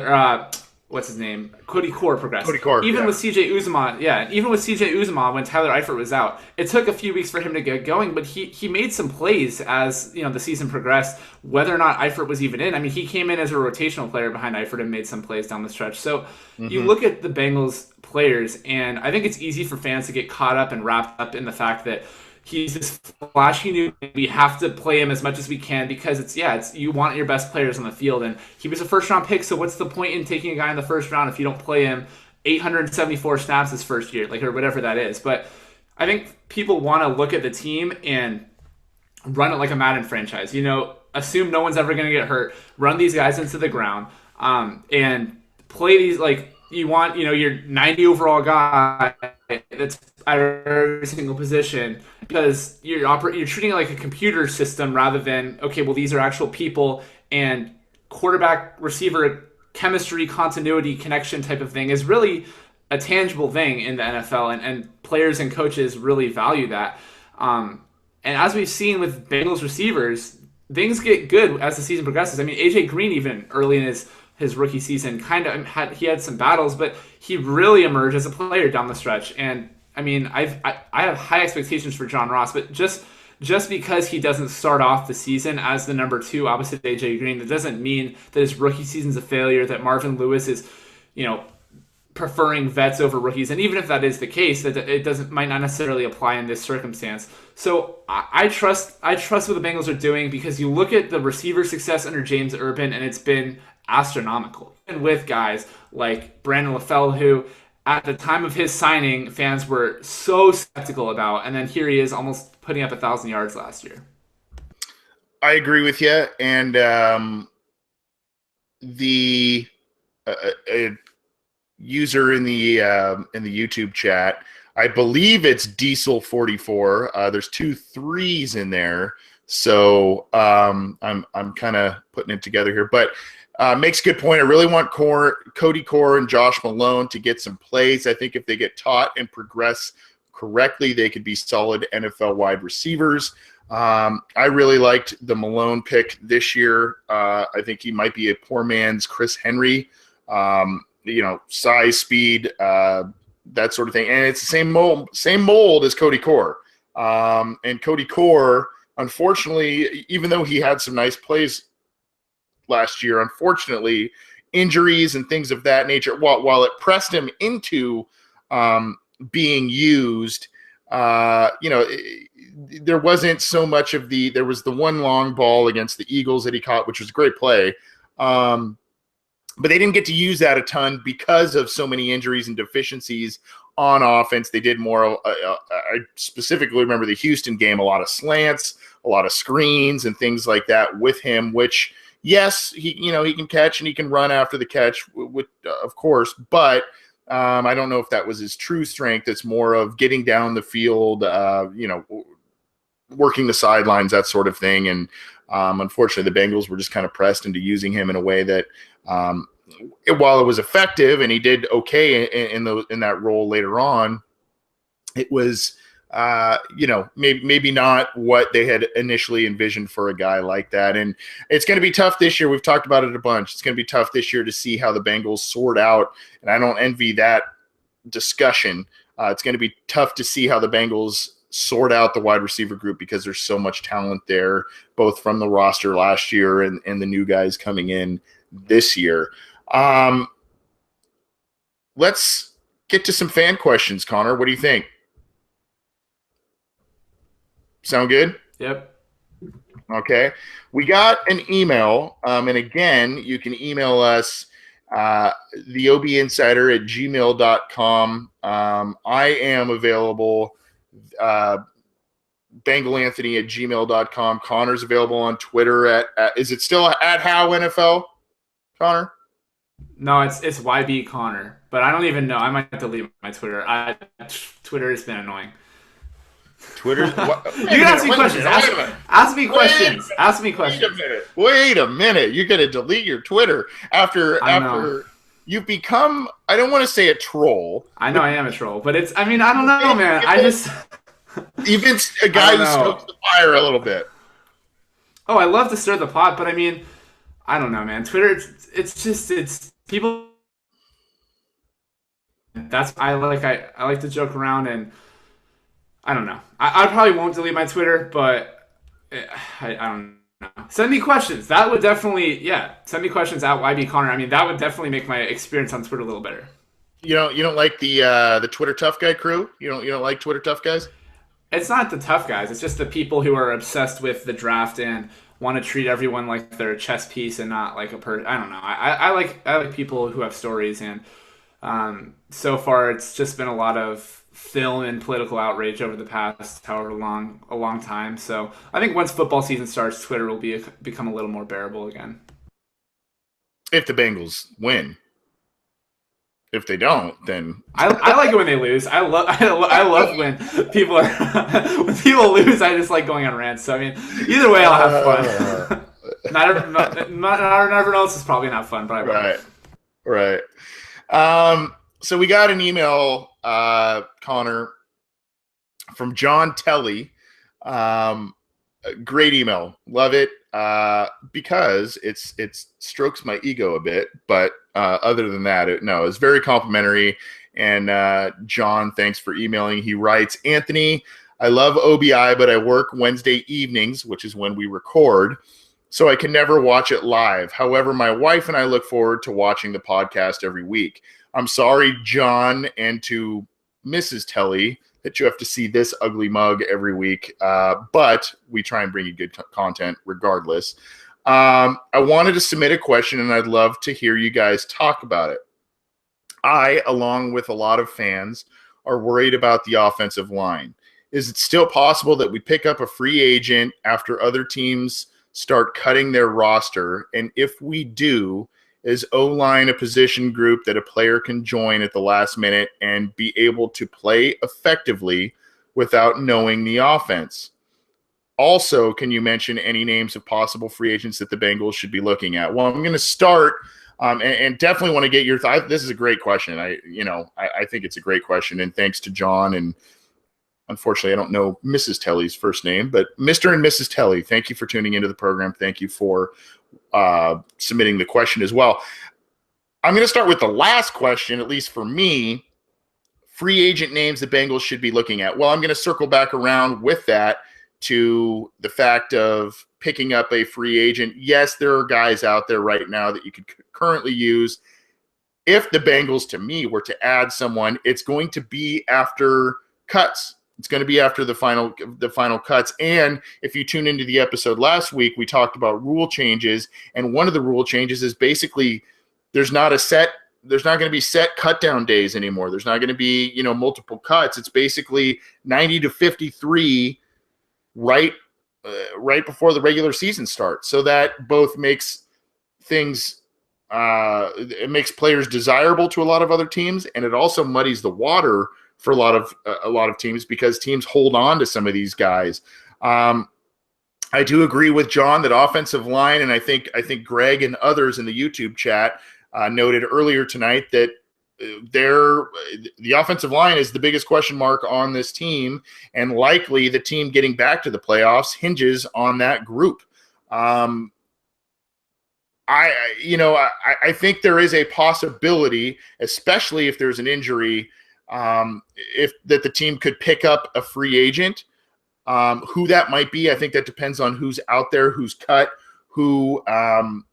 Core progressed. Even with CJ Uzomah, when Tyler Eifert was out, it took a few weeks for him to get going, but he made some plays as the season progressed, whether or not Eifert was even in. I mean, he came in as a rotational player behind Eifert and made some plays down the stretch. So you look at the Bengals players, and I think it's easy for fans to get caught up and wrapped up in the fact that he's this flashy new. We have to play him as much as we can because it's you want your best players on the field, and he was a first-round pick. So what's the point in taking a guy in the first round if you don't play him 874 snaps his first year, or whatever that is? But I think people want to look at the team and run it like a Madden franchise. Assume no one's ever going to get hurt. Run these guys into the ground, and play these you want your 90 overall guy that's at every single position, because you're treating it like a computer system rather than these are actual people, and quarterback receiver chemistry, continuity, connection type of thing is really a tangible thing in the NFL, and players and coaches really value that. And as we've seen with Bengals receivers, things get good as the season progresses. I mean, AJ Green, even early in his rookie season, he had some battles, but he really emerged as a player down the stretch. And I mean, I have high expectations for John Ross, but just because he doesn't start off the season as the number 2 opposite AJ Green, that doesn't mean that his rookie season's a failure, that Marvin Lewis is, preferring vets over rookies. And even if that is the case, that it might not necessarily apply in this circumstance. So I trust what the Bengals are doing, because you look at the receiver success under James Urban, and it's been astronomical. And with guys like Brandon LaFell, who at the time of his signing, fans were so skeptical about, and then here he is almost putting up 1,000 yards last year. I agree with you. And the user in the YouTube chat, I believe it's Diesel44. There's 2 3s in there, so I'm kind of putting it together here, but. Makes a good point. I really want Cody Core and Josh Malone to get some plays. I think if they get taught and progress correctly, they could be solid NFL wide receivers. I really liked the Malone pick this year. I think he might be a poor man's Chris Henry. Size, speed, that sort of thing. And it's the same mold as Cody Core. And Cody Core, unfortunately, even though he had some nice plays last year, unfortunately, injuries and things of that nature, while it pressed him into being used, there wasn't so much of there was the one long ball against the Eagles that he caught, which was a great play. But they didn't get to use that a ton because of so many injuries and deficiencies on offense. They did more, I specifically remember the Houston game, a lot of slants, a lot of screens and things like that with him, which, yes, he can catch and he can run after the catch, with of course, but I don't know if that was his true strength. It's more of getting down the field, working the sidelines, that sort of thing. And unfortunately, the Bengals were just kind of pressed into using him in a way that, while it was effective and he did okay in that role later on, it was maybe not what they had initially envisioned for a guy like that. And it's going to be tough this year. We've talked about it a bunch. It's going to be tough this year to see how the Bengals sort out, and I don't envy that discussion. It's going to be tough to see how the Bengals sort out the wide receiver group, because there's so much talent there, both from the roster last year and the new guys coming in this year. Let's get to some fan questions, Connor. What do you think? Sound good? Yep. Okay. We got an email, and again, you can email us, theobinsider@gmail.com. I am available, bengalanthony@gmail.com. Connor's available on Twitter at is it still at Howe NFL, Connor? No, it's YB Connor, but I don't even know. I might delete my Twitter. Twitter has been annoying. Twitter. You can ask me questions. Ask me questions. Ask me questions. Wait a minute. You're going to delete your Twitter after you've become, I don't want to say a troll. I know I am a troll, but I don't know, man. You've been a guy who stokes the fire a little bit. Oh, I love to stir the pot, but I don't know, man. Twitter, it's people. I like to joke around, and I don't know. I probably won't delete my Twitter, but I don't know. Send me questions. That would definitely, send me questions at YB Connor. That would definitely make my experience on Twitter a little better. You don't like the Twitter tough guy crew? You don't like Twitter tough guys? It's not the tough guys. It's just the people who are obsessed with the draft and want to treat everyone like they're a chess piece and not like a person. I don't know. I like people who have stories, and so far it's just been a lot of film and political outrage over the past a long time. So I think once football season starts, Twitter will become a little more bearable again. If the Bengals win. If they don't, then I like it when they lose. I love when people when people lose. I just like going on rants. So either way, I'll have fun. not everyone else is probably not fun, but I will. Right. So we got an email, Connor, from John Telly. Great email, love it, because it strokes my ego a bit, but other than that, it's very complimentary. And John, thanks for emailing. He writes, Anthony, I love OBI, but I work Wednesday evenings, which is when we record, so I can never watch it live. However, my wife and I look forward to watching the podcast every week. I'm sorry, John, and to Mrs. Telly, that you have to see this ugly mug every week, but we try and bring you good content regardless. I wanted to submit a question, and I'd love to hear you guys talk about it. I, along with a lot of fans, are worried about the offensive line. Is it still possible that we pick up a free agent after other teams start cutting their roster? And if we do, is O-line a position group that a player can join at the last minute and be able to play effectively without knowing the offense? Also, can you mention any names of possible free agents that the Bengals should be looking at? Well, I'm going to start and definitely want to get your thoughts. This is a great question. I think it's a great question, and thanks to John. And unfortunately, I don't know Mrs. Telly's first name, but Mr. and Mrs. Telly, thank you for tuning into the program. Thank you for submitting the question as well. I'm going to start with the last question, at least for me. Free agent names the Bengals should be looking at. Well, I'm going to circle back around with that to the fact of picking up a free agent. Yes, there are guys out there right now that you could currently use. If the Bengals, to me, were to add someone, it's going to be after cuts. It's going to be after the final cuts. And if you tune into the episode last week, we talked about rule changes. And one of the rule changes is basically there's not going to be set cut down days anymore. There's not going to be, multiple cuts. It's basically 90 to 53 right before the regular season starts. So that both makes things. It makes players desirable to a lot of other teams, and it also muddies the water for a lot of teams because teams hold on to some of these guys. I do agree with John that offensive line, and I think Greg and others in the YouTube chat noted earlier tonight that the offensive line is the biggest question mark on this team, and likely the team getting back to the playoffs hinges on that group. I think there is a possibility, especially if there's an injury, if that the team could pick up a free agent. Who that might be, I think that depends on who's out there, who's cut, who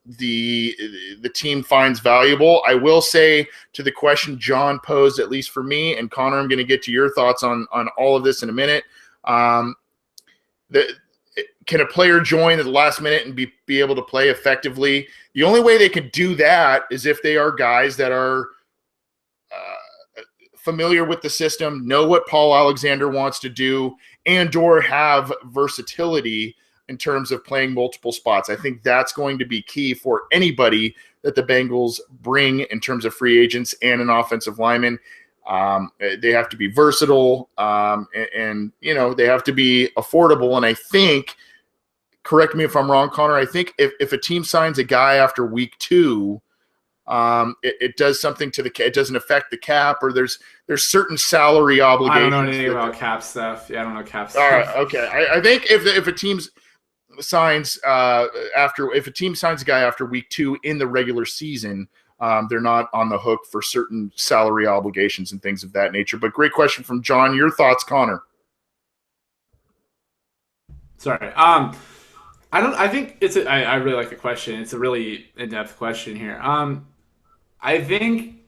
the team finds valuable. I will say to the question John posed, at least for me, and Connor, I'm going to get to your thoughts on all of this in a minute. Can a player join at the last minute and be able to play effectively? The only way they could do that is if they are guys that are familiar with the system, know what Paul Alexander wants to do, and or have versatility in terms of playing multiple spots. I think that's going to be key for anybody that the Bengals bring in terms of free agents and an offensive lineman. They have to be versatile, and they have to be affordable. And I think, correct me if I'm wrong, Connor, I think if a team signs a guy after week 2, it does something to it doesn't affect the cap, or there's certain salary obligations. I don't know anything about cap stuff. Yeah, I don't know cap stuff. All right, okay. I think if a team signs a guy after week 2 in the regular season, they're not on the hook for certain salary obligations and things of that nature. But great question from John. Your thoughts, Connor? Sorry. I think I really like the question. It's a really in-depth question here. I think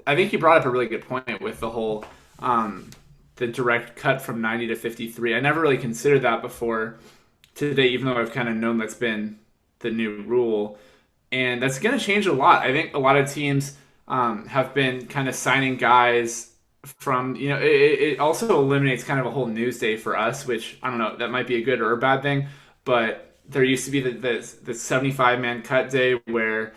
you brought up a really good point with the whole the direct cut from 90 to 53. I never really considered that before today, even though I've kind of known that's been the new rule, and that's going to change a lot. I think a lot of teams have been kind of signing guys from, it also eliminates kind of a whole news day for us, which I don't know, that might be a good or a bad thing. But there used to be the 75-man cut day where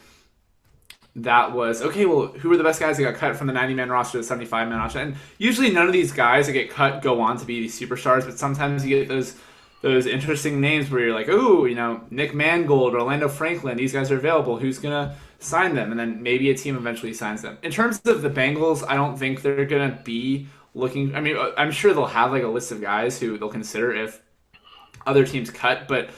that was, okay, well, who were the best guys that got cut from the 90-man roster to the 75-man roster? And usually none of these guys that get cut go on to be these superstars, but sometimes you get those interesting names where you're like, ooh, Nick Mangold, Orlando Franklin, these guys are available. Who's going to sign them? And then maybe a team eventually signs them. In terms of the Bengals, I don't think they're going to be looking – I mean, I'm sure they'll have like a list of guys who they'll consider if other teams cut, but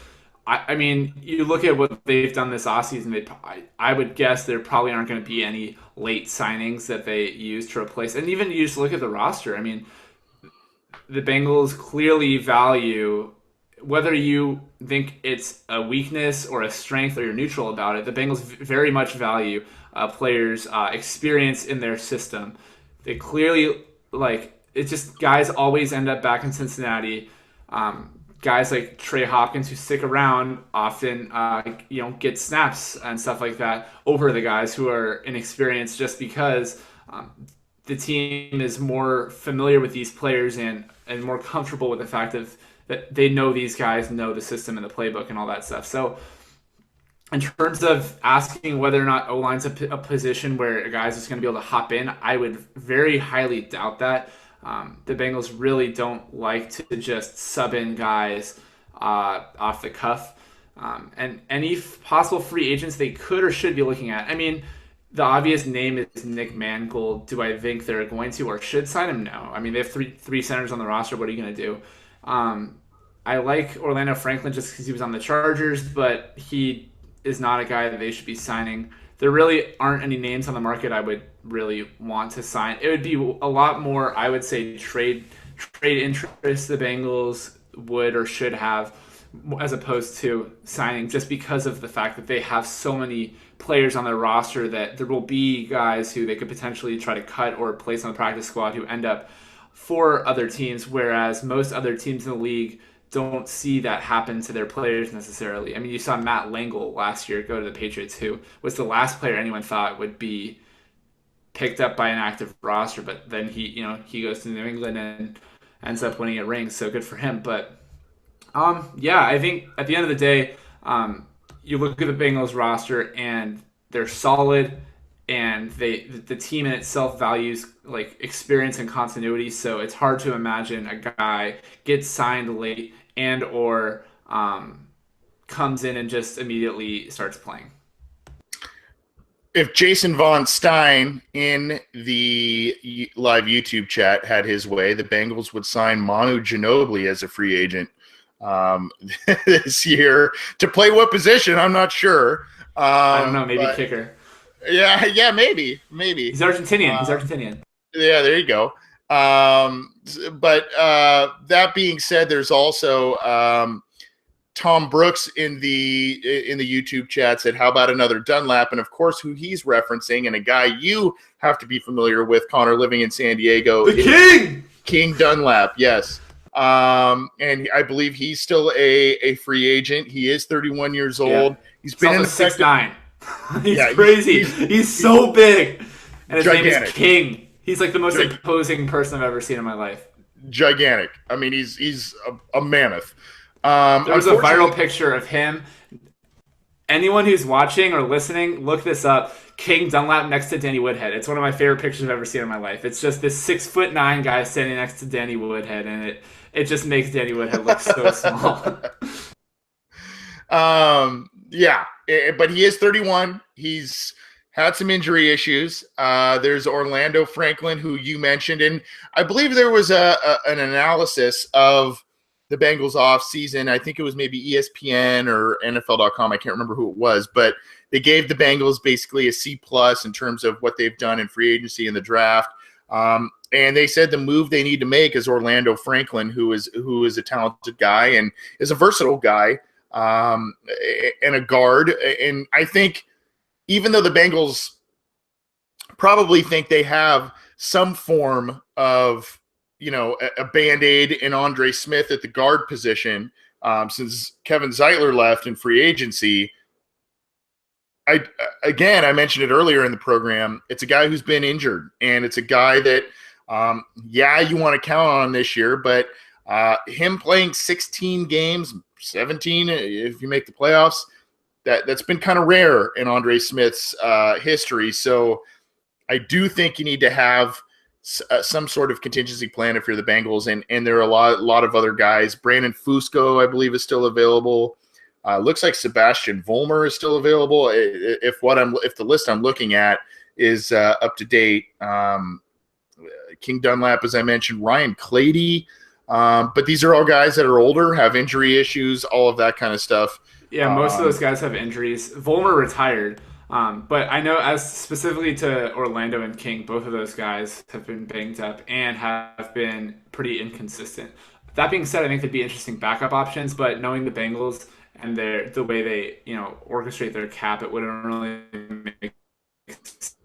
I mean, you look at what they've done this offseason, I would guess there probably aren't going to be any late signings that they use to replace. And even you just look at the roster, I mean, the Bengals clearly value, whether you think it's a weakness or a strength or you're neutral about it, the Bengals very much value players' experience in their system. They clearly, it's just guys always end up back in Cincinnati. Guys like Trey Hopkins who stick around often, get snaps and stuff like that over the guys who are inexperienced, just because the team is more familiar with these players and more comfortable with the fact that they know these guys know the system and the playbook and all that stuff. So in terms of asking whether or not O-line's a position where a guy's just going to be able to hop in, I would very highly doubt that. The Bengals really don't like to just sub in guys off the cuff. And any possible free agents they could or should be looking at. I mean, the obvious name is Nick Mangold. Do I think they're going to or should sign him? No. I mean, they have three centers on the roster. What are you going to do? I like Orlando Franklin just because he was on the Chargers, but he is not a guy that they should be signing. There really aren't any names on the market I would really want to sign. It would be a lot more, I would say, trade interest the Bengals would or should have, as opposed to signing, just because of the fact that they have so many players on their roster that there will be guys who they could potentially try to cut or place on the practice squad who end up for other teams, whereas most other teams in the league don't see that happen to their players necessarily. I mean, you saw Matt Langle last year go to the Patriots, who was the last player anyone thought would be picked up by an active roster, but then he goes to New England and ends up winning a ring, so good for him. But I think at the end of the day, you look at the Bengals roster and they're solid, and the team in itself values like experience and continuity. So it's hard to imagine a guy gets signed late and or comes in and just immediately starts playing. If Jason Von Stein in the live YouTube chat had his way, the Bengals would sign Manu Ginobili as a free agent this year to play what position? I'm not sure. I don't know, maybe kicker. Yeah, maybe. He's Argentinian. Yeah, there you go. But that being said, there's also Tom Brooks in the YouTube chat said, "How about another Dunlap?" And of course, who he's referencing, and a guy you have to be familiar with, Connor, living in San Diego, the King Dunlap. Yes. And I believe he's still a free agent. He is 31 years old. He's been in 6'9". He's crazy. He's so big. And his gigantic. name is King. He's like the most imposing person I've ever seen in my life. Gigantic. I mean, he's a mammoth. There was a viral picture of him. Anyone who's watching or listening, look this up. King Dunlap next to Danny Woodhead. It's one of my favorite pictures I've ever seen in my life. It's just this 6'9" guy standing next to Danny Woodhead, and it just makes Danny Woodhead look so small. Yeah, but he is 31. He's had some injury issues. There's Orlando Franklin, who you mentioned, and I believe there was an analysis of the Bengals off season. I think it was maybe ESPN or NFL.com. I can't remember who it was, but they gave the Bengals basically a C+ in terms of what they've done in free agency in the draft. And they said the move they need to make is Orlando Franklin, who is a talented guy and is a versatile guy, and a guard. And I think even though the Bengals probably think they have some form of, a Band-Aid in Andre Smith at the guard position, since Kevin Zeitler left in free agency. I mentioned it earlier in the program. It's a guy who's been injured, and it's a guy that, you want to count on this year, but him playing 16 games, 17 if you make the playoffs, that's been kind of rare in Andre Smith's history. So I do think you need to have some sort of contingency plan if you're the Bengals, and there are a lot of other guys. Brandon Fusco, I believe, is still available. Looks like Sebastian Vollmer is still available. If the list I'm looking at is up to date, King Dunlap, as I mentioned, Ryan Clady, but these are all guys that are older, have injury issues, all of that kind of stuff. Yeah, most of those guys have injuries. Vollmer retired. But I know, as specifically to Orlando and King, both of those guys have been banged up and have been pretty inconsistent. That being said, I think they'd be interesting backup options, but knowing the Bengals and the way they orchestrate their cap, it wouldn't really make sense,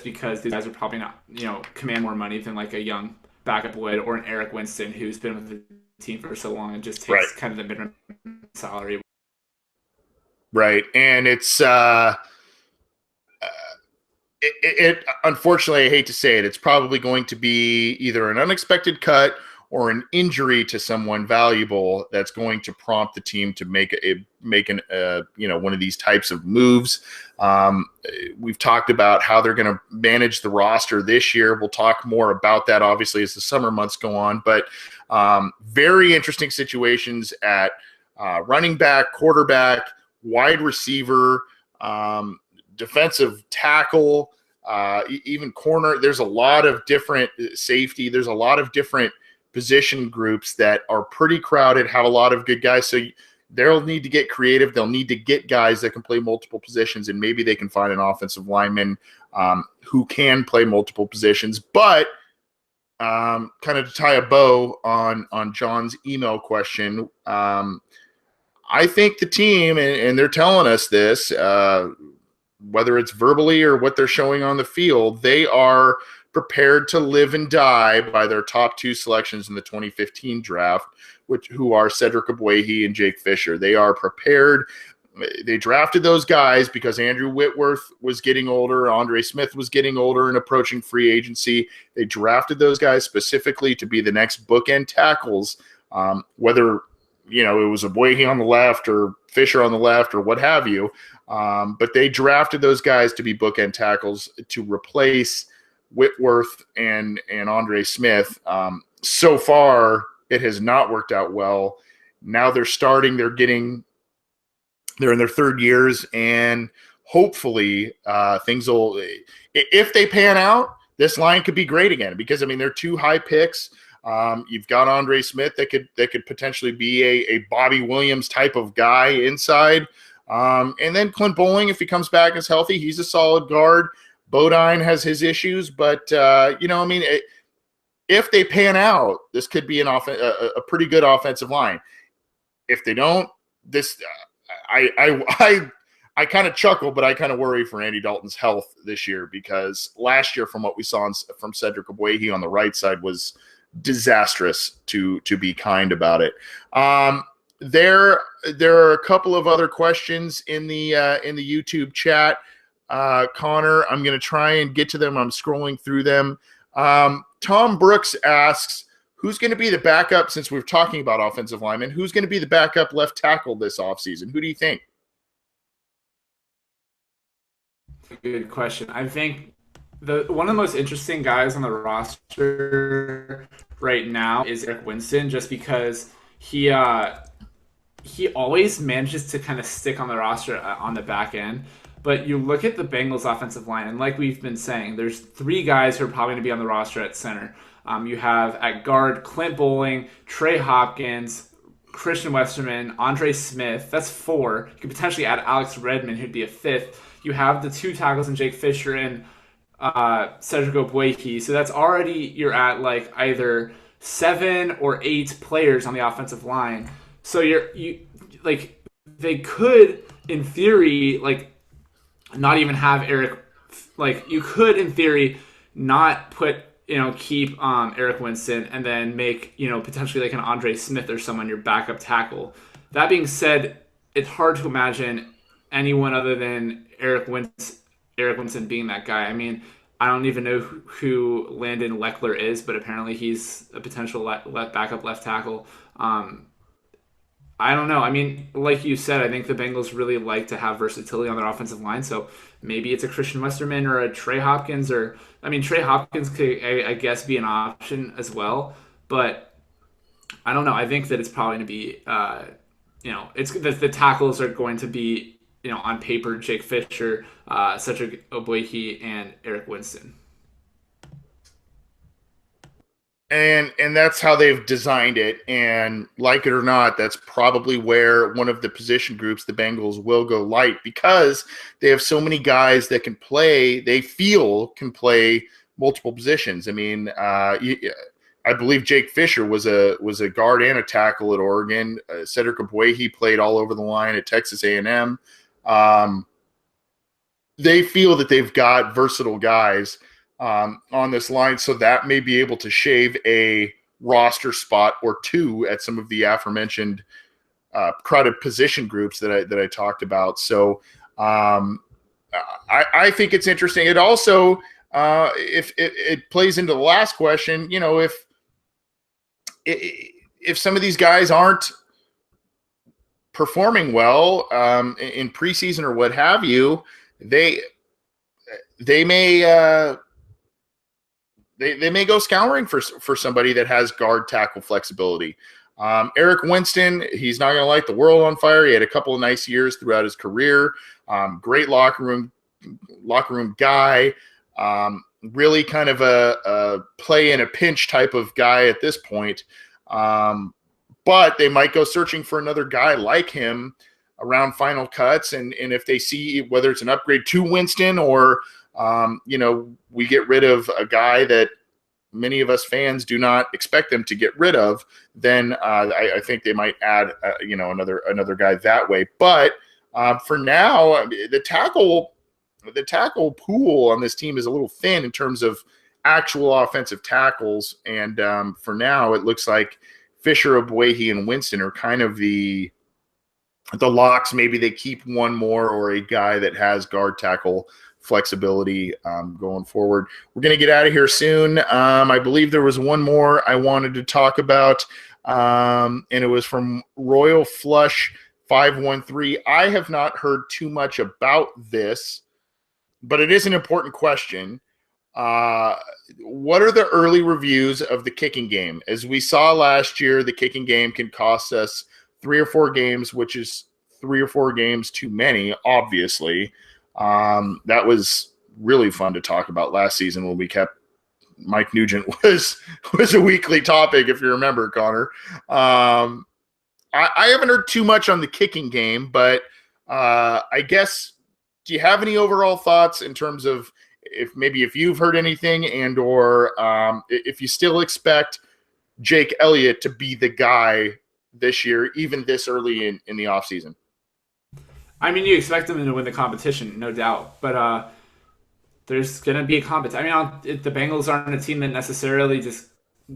because these guys would probably not command more money than like a young backup would, or an Eric Winston who's been with the team for so long and just takes kind of the minimum salary. Right, and it's it unfortunately, I hate to say it, it's probably going to be either an unexpected cut or an injury to someone valuable that's going to prompt the team to make one of these types of moves. We've talked about how they're going to manage the roster this year. We'll talk more about that, obviously, as the summer months go on. But very interesting situations at running back, quarterback, wide receiver, defensive tackle, even corner. There's a lot of different safety. There's a lot of different position groups that are pretty crowded, have a lot of good guys. So they'll need to get creative. They'll need to get guys that can play multiple positions, and maybe they can find an offensive lineman who can play multiple positions. But kind of to tie a bow on John's email question, I think the team, and they're telling us this, whether it's verbally or what they're showing on the field, they are prepared to live and die by their top two selections in the 2015 draft, who are Cedric Ogbuehi and Jake Fisher. They are prepared. They drafted those guys because Andrew Whitworth was getting older, Andre Smith was getting older and approaching free agency. They drafted those guys specifically to be the next bookend tackles, whether it was Abuehi on the left or Fisher on the left or what have you. But they drafted those guys to be bookend tackles to replace Whitworth and Andre Smith. So far, it has not worked out well. Now they're starting. They're in their third years, and hopefully things will. If they pan out, this line could be great again because they're 2 high picks. You've got Andre Smith that could potentially be a Bobby Williams type of guy inside. And then Clint Bowling, if he comes back as healthy, he's a solid guard. Bodine has his issues, but if they pan out, this could be a pretty good offensive line. If they don't, I kind of chuckle, but I kind of worry for Andy Dalton's health this year because last year, from what we saw from Cedric Abuehi on the right side, was disastrous to be kind about it. There are a couple of other questions in the YouTube chat. Connor, I'm going to try and get to them. I'm scrolling through them. Tom Brooks asks, who's going to be the backup, since we're talking about offensive linemen, who's going to be the backup left tackle this offseason? Who do you think? Good question. I think one of the most interesting guys on the roster right now is Eric Winston, just because he always manages to kind of stick on the roster on the back end. But you look at the Bengals offensive line, and like we've been saying, there's 3 guys who are probably going to be on the roster at center. You have at guard Clint Bowling, Trey Hopkins, Christian Westerman, Andre Smith. That's 4. You could potentially add Alex Redmond, who'd be a 5th. You have the 2 tackles in Jake Fisher and Cedric Abuehi. So that's already, you're at like either 7 or 8 players on the offensive line. So they could, in theory, not even have Eric. You could, in theory, not keep Eric Winston and then make potentially like an Andre Smith or someone your backup tackle. That being said, it's hard to imagine anyone other than Eric Winston being that guy. I don't even know who Landon Leckler is, but apparently he's a potential backup left tackle. I don't know. Like you said, I think the Bengals really like to have versatility on their offensive line. So maybe it's a Christian Westerman or a Trey Hopkins, Trey Hopkins could, I guess, be an option as well. But I don't know. I think that it's probably going to be, it's the tackles are going to be, on paper, Jake Fisher, Cedric Abuehi, and Eric Winston. And that's how they've designed it. And like it or not, that's probably where one of the position groups the Bengals will go light, because they have so many guys that can play multiple positions. I believe Jake Fisher was a guard and a tackle at Oregon. Cedric Abuehi played all over the line at Texas A&M. They feel that they've got versatile guys on this line, so that may be able to shave a roster spot or 2 at some of the aforementioned crowded position groups that I talked about. So I think it's interesting. It also, if it plays into the last question, if some of these guys aren't performing well in preseason or what have you, they may they may go scouring for somebody that has guard tackle flexibility. Eric Winston, he's not going to light the world on fire. He had a couple of nice years throughout his career. Great locker room guy. Really kind of a play in a pinch type of guy at this point. But they might go searching for another guy like him around final cuts. And if they see whether it's an upgrade to Winston or, we get rid of a guy that many of us fans do not expect them to get rid of, then I think they might add, another guy that way. But for now, the tackle pool on this team is a little thin in terms of actual offensive tackles. And for now, it looks like Fisher, Abuehi, and Winston are kind of the locks. Maybe they keep one more or a guy that has guard tackle flexibility going forward. We're going to get out of here soon. I believe there was one more I wanted to talk about. And it was from Royal Flush 513. I have not heard too much about this, but it is an important question. What are the early reviews of the kicking game? As we saw last year, the kicking game can cost us 3 or 4 games, which is 3 or 4 games too many, obviously. That was really fun to talk about last season when we kept Mike Nugent was a weekly topic, if you remember, Connor. I haven't heard too much on the kicking game, but I guess, do you have any overall thoughts in terms of if you've heard anything, and or if you still expect Jake Elliott to be the guy this year, even this early in the offseason? I mean, you expect them to win the competition, no doubt, but there's going to be a competition. I mean, the Bengals aren't a team that necessarily just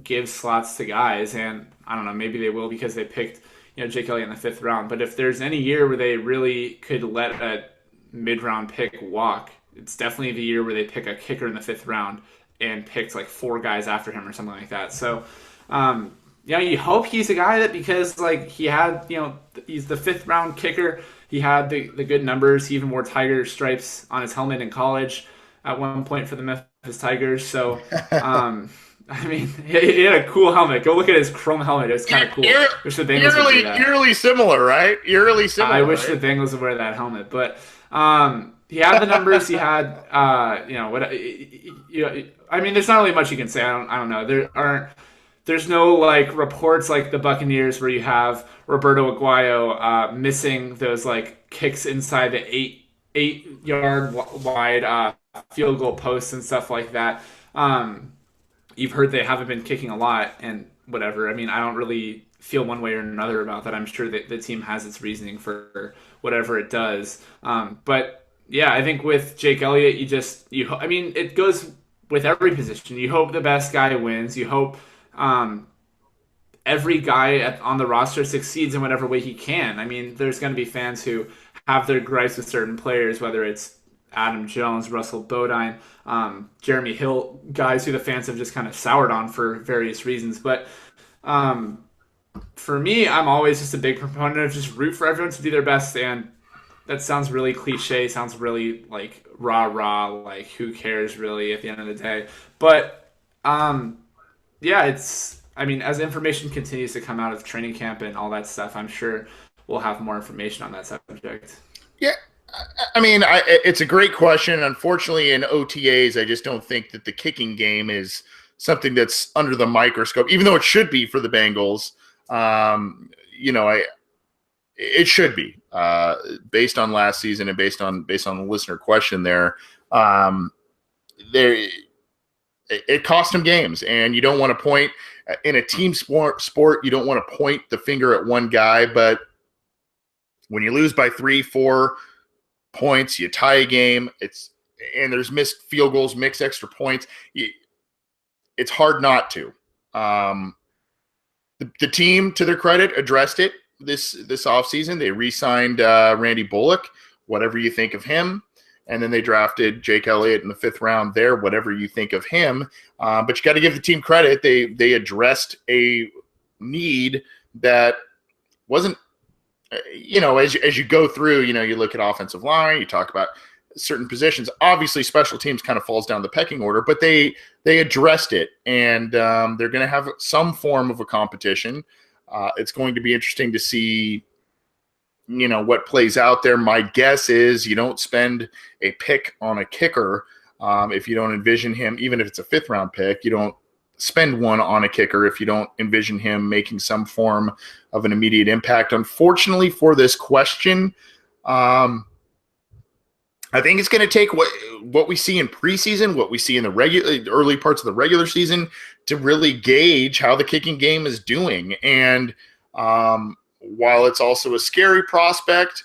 gives slots to guys, and I don't know, maybe they will because they picked Jake Elliott in the 5th round. But if there's any year where they really could let a mid-round pick walk, it's definitely the year where they pick a kicker in the 5th round and picked like 4 guys after him or something like that. So, you hope he's a guy that, because like he had, he's the 5th round kicker. He had the good numbers. He even wore Tiger stripes on his helmet in college at one point for the Memphis Tigers. So, I mean, he had a cool helmet. Go look at his chrome helmet. It was kind of cool. Wish the Bengals would do that. Eerily similar, right? Eerily similar. I wish the Bengals would wear that helmet. But he had the numbers. He had, I mean, there's not really much you can say. I don't know. There's no like reports like the Buccaneers where you have Roberto Aguayo missing those like kicks inside the 8-yard wide field goal posts and stuff like that. You've heard they haven't been kicking a lot and whatever. I mean, I don't really feel one way or another about that. I'm sure that the team has its reasoning for whatever it does. But yeah, I think with Jake Elliott, I mean, it goes with every position. You hope the best guy wins. You hope every guy on the roster succeeds in whatever way he can. I mean, there's going to be fans who have their gripes with certain players, whether it's Adam Jones, Russell Bodine, Jeremy Hill, guys who the fans have just kind of soured on for various reasons. But for me, I'm always just a big proponent of just root for everyone to do their best. And that sounds really cliche, sounds really like rah-rah, like who cares really at the end of the day. But yeah, I mean, as information continues to come out of training camp and all that stuff, I'm sure we'll have more information on that subject. Yeah. I mean, it's a great question. Unfortunately, in OTAs, I just don't think that the kicking game is something that's under the microscope, even though it should be for the Bengals. It should be based on last season and based on the listener question there. It cost them games, and you don't want to point in a team sport. You don't want to point the finger at one guy, but when you lose by 3-4 points, you tie a game, and there's missed field goals, mixed extra points. It's hard not to. The team, to their credit, addressed it this offseason. They re-signed Randy Bullock, whatever you think of him. And then they drafted Jake Elliott in the 5th round there, whatever you think of him. But you got to give the team credit. They addressed a need that wasn't, as you go through, you look at offensive line, you talk about certain positions. Obviously, special teams kind of falls down the pecking order, but they addressed it, and they're going to have some form of a competition. It's going to be interesting to see, what plays out there. My guess is you don't spend a pick on a kicker if you don't envision him, even if it's a 5th round pick, you don't spend one on a kicker if you don't envision him making some form of an immediate impact. Unfortunately for this question, I think it's going to take what we see in preseason, what we see in the early parts of the regular season to really gauge how the kicking game is doing. And while it's also a scary prospect,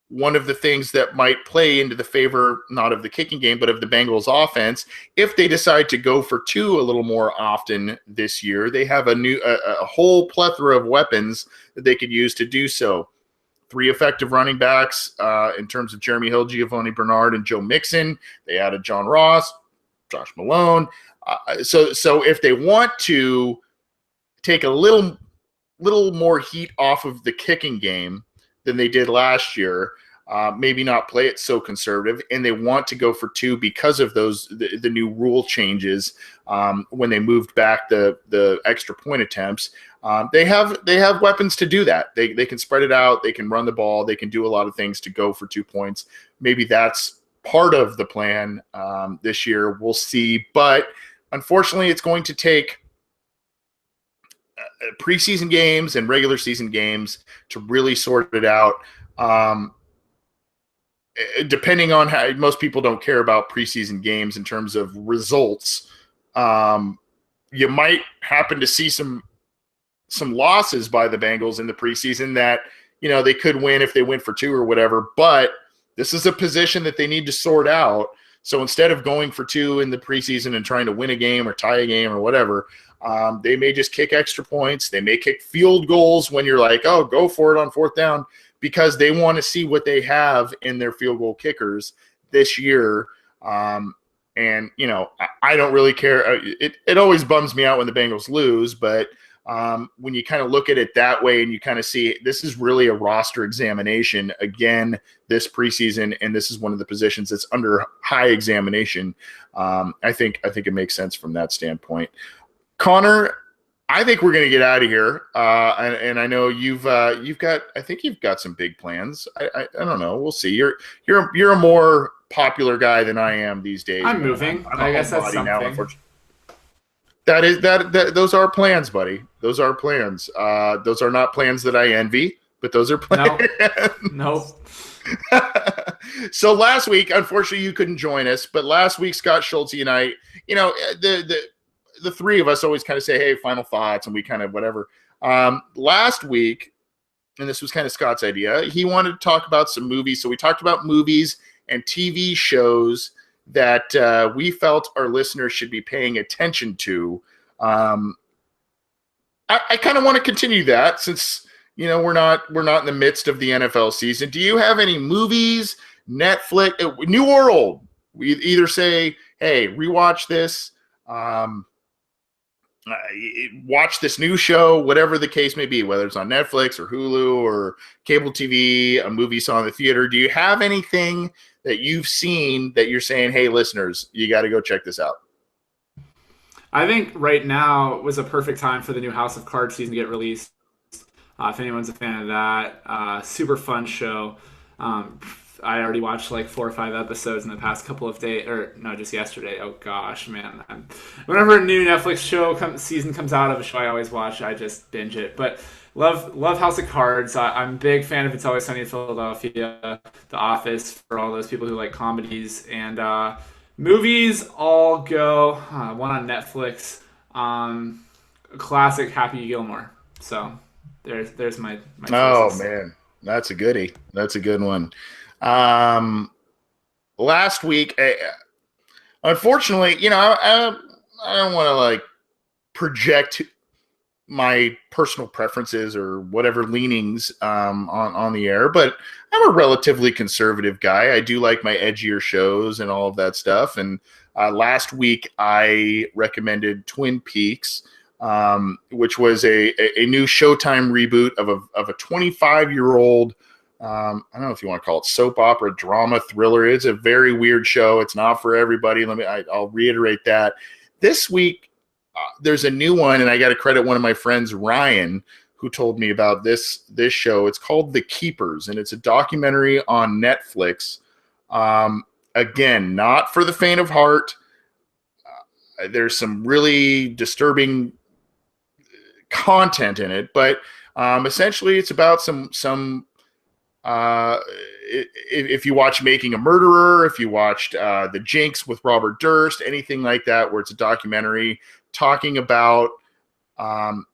one of the things that might play into the favor, not of the kicking game, but of the Bengals offense, if they decide to go for 2 a little more often this year, they have a whole plethora of weapons that they could use to do so. 3 effective running backs in terms of Jeremy Hill, Giovanni Bernard, and Joe Mixon. They added John Ross, Josh Malone. So if they want to take a little more heat off of the kicking game than they did last year. Maybe not play it so conservative, and they want to go for 2 because of the new rule changes when they moved back the extra point attempts. They have weapons to do that. They can spread it out. They can run the ball. They can do a lot of things to go for 2 points. Maybe that's part of the plan this year. We'll see. But unfortunately, it's going to take preseason games and regular season games to really sort it out. Depending on how most people don't care about preseason games in terms of results, you might happen to see some losses by the Bengals in the preseason that, they could win if they went for 2 or whatever, but this is a position that they need to sort out. So instead of going for 2 in the preseason and trying to win a game or tie a game or whatever, they may just kick extra points. They may kick field goals when you're like, oh, go for it on 4th down, because they want to see what they have in their field goal kickers this year. And, I don't really care. It always bums me out when the Bengals lose, but when you kind of look at it that way and you kind of see this is really a roster examination again this preseason, and this is one of the positions that's under high examination. I think it makes sense from that standpoint. Connor, I think we're going to get out of here, and I know you've got some big plans. I don't know. We'll see. You're a more popular guy than I am these days. I'm moving. I guess that's something. Now, unfortunately. Those are plans, buddy. Those are plans. Those are not plans that I envy, but those are plans. Nope. So last week, unfortunately, you couldn't join us, but last week, Scott Schultz and I, the 3 of us always kind of say, hey, final thoughts, and we kind of whatever. Last week, and this was kind of Scott's idea, he wanted to talk about some movies. So we talked about movies and TV shows that we felt our listeners should be paying attention to. I kind of want to continue that since, we're not in the midst of the NFL season. Do you have any movies, Netflix, new or old? We either say, hey, rewatch this, watch this new show, whatever the case may be, whether it's on Netflix or Hulu or cable TV, a movie saw in the theater. Do you have anything that you've seen that you're saying, hey, listeners, you got to go check this out? I think right now was a perfect time for the new House of Cards season to get released. If anyone's a fan of that, super fun show. I already watched like 4 or 5 episodes in the past couple of days, or no, just yesterday. Oh gosh, man! Whenever a new Netflix season comes out of a show I always watch, I just binge it. But love House of Cards. I'm a big fan of It's Always Sunny in Philadelphia, The Office for all those people who like comedies, and movies. All go one on Netflix. Classic Happy Gilmore. So there's my choices. Man, that's a goodie. That's a good one. Last week, unfortunately, I don't want to like project my personal preferences or whatever leanings on the air, but I'm a relatively conservative guy. I do like my edgier shows and all of that stuff. And last week, I recommended Twin Peaks, which was a new Showtime reboot of a 25-year-old. I don't know if you want to call it soap opera, drama, thriller. It's a very weird show. It's not for everybody. I'll reiterate that. This week, there's a new one, and I got to credit one of my friends, Ryan, who told me about this show. It's called The Keepers, and it's a documentary on Netflix. Again, not for the faint of heart. There's some really disturbing content in it, but essentially it's about some if you watch Making a Murderer, if you watched The Jinx with Robert Durst, anything like that, where it's a documentary talking about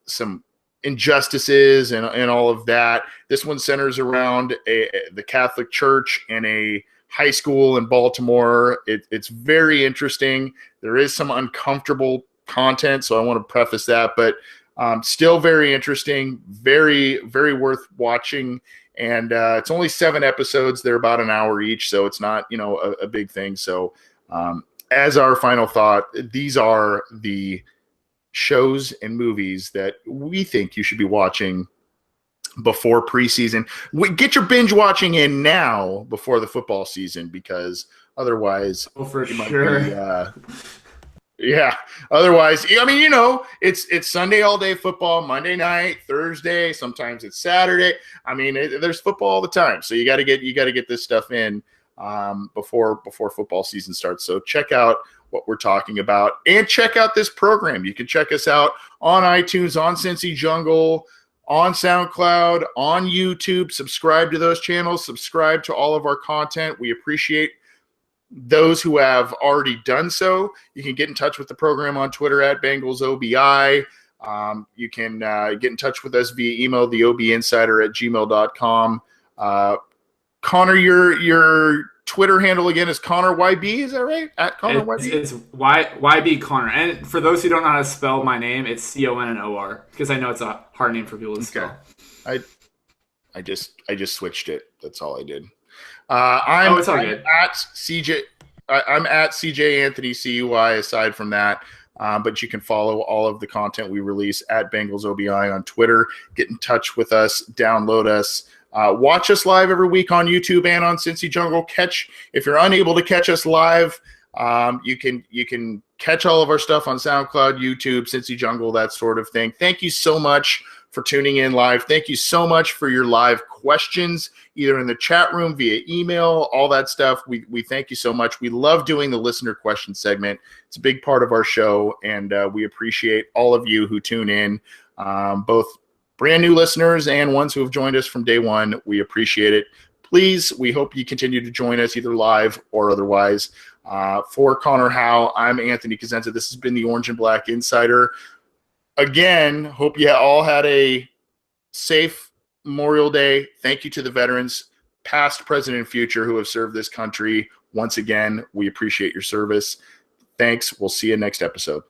some injustices and all of that. This one centers around the Catholic Church and a high school in Baltimore. It's very interesting. There is some uncomfortable content, so I want to preface that, but still very interesting, very, very worth watching. And it's only 7 episodes. They're about an hour each, so it's not, a big thing. So as our final thought, these are the shows and movies that we think you should be watching before preseason. Get your binge watching in now before the football season, because otherwise, for sure. Yeah. Otherwise, I mean, it's Sunday all day football, Monday night, Thursday, sometimes it's Saturday. I mean, there's football all the time, so you got to get this stuff in before football season starts. So check out what we're talking about and check out this program. You can check us out on iTunes, on Cincy Jungle, on SoundCloud, on YouTube. Subscribe to those channels. Subscribe to all of our content. We appreciate those who have already done so. You can get in touch with the program on Twitter at BengalsOBI. You can get in touch with us via email, theobinsider@gmail.com. Connor, your Twitter handle again is Connor YB, is that right? At Connor YB? It's YB Connor. And for those who don't know how to spell my name, it's CONNOR, because I know it's a hard name for people to spell. I just switched it. That's all I did. It's all good. I'm at CJ Anthony CUI aside from that. But you can follow all of the content we release at Bengals OBI on Twitter. Get in touch with us, download us, watch us live every week on YouTube and on Cincy Jungle. If you're unable to catch us live, you can catch all of our stuff on SoundCloud, YouTube, Cincy Jungle, that sort of thing. Thank you so much for tuning in live. Thank you so much for your live questions, either in the chat room, via email, all that stuff. We thank you so much. We love doing the listener question segment. It's a big part of our show, and we appreciate all of you who tune in, both brand new listeners and ones who have joined us from day one. We appreciate it. Please, we hope you continue to join us either live or otherwise. For Connor Howe, I'm Anthony Cosenza. This has been the Orange and Black Insider. Again, hope you all had a safe Memorial Day. Thank you to the veterans, past, present, and future, who have served this country. Once again, we appreciate your service. Thanks. We'll see you next episode.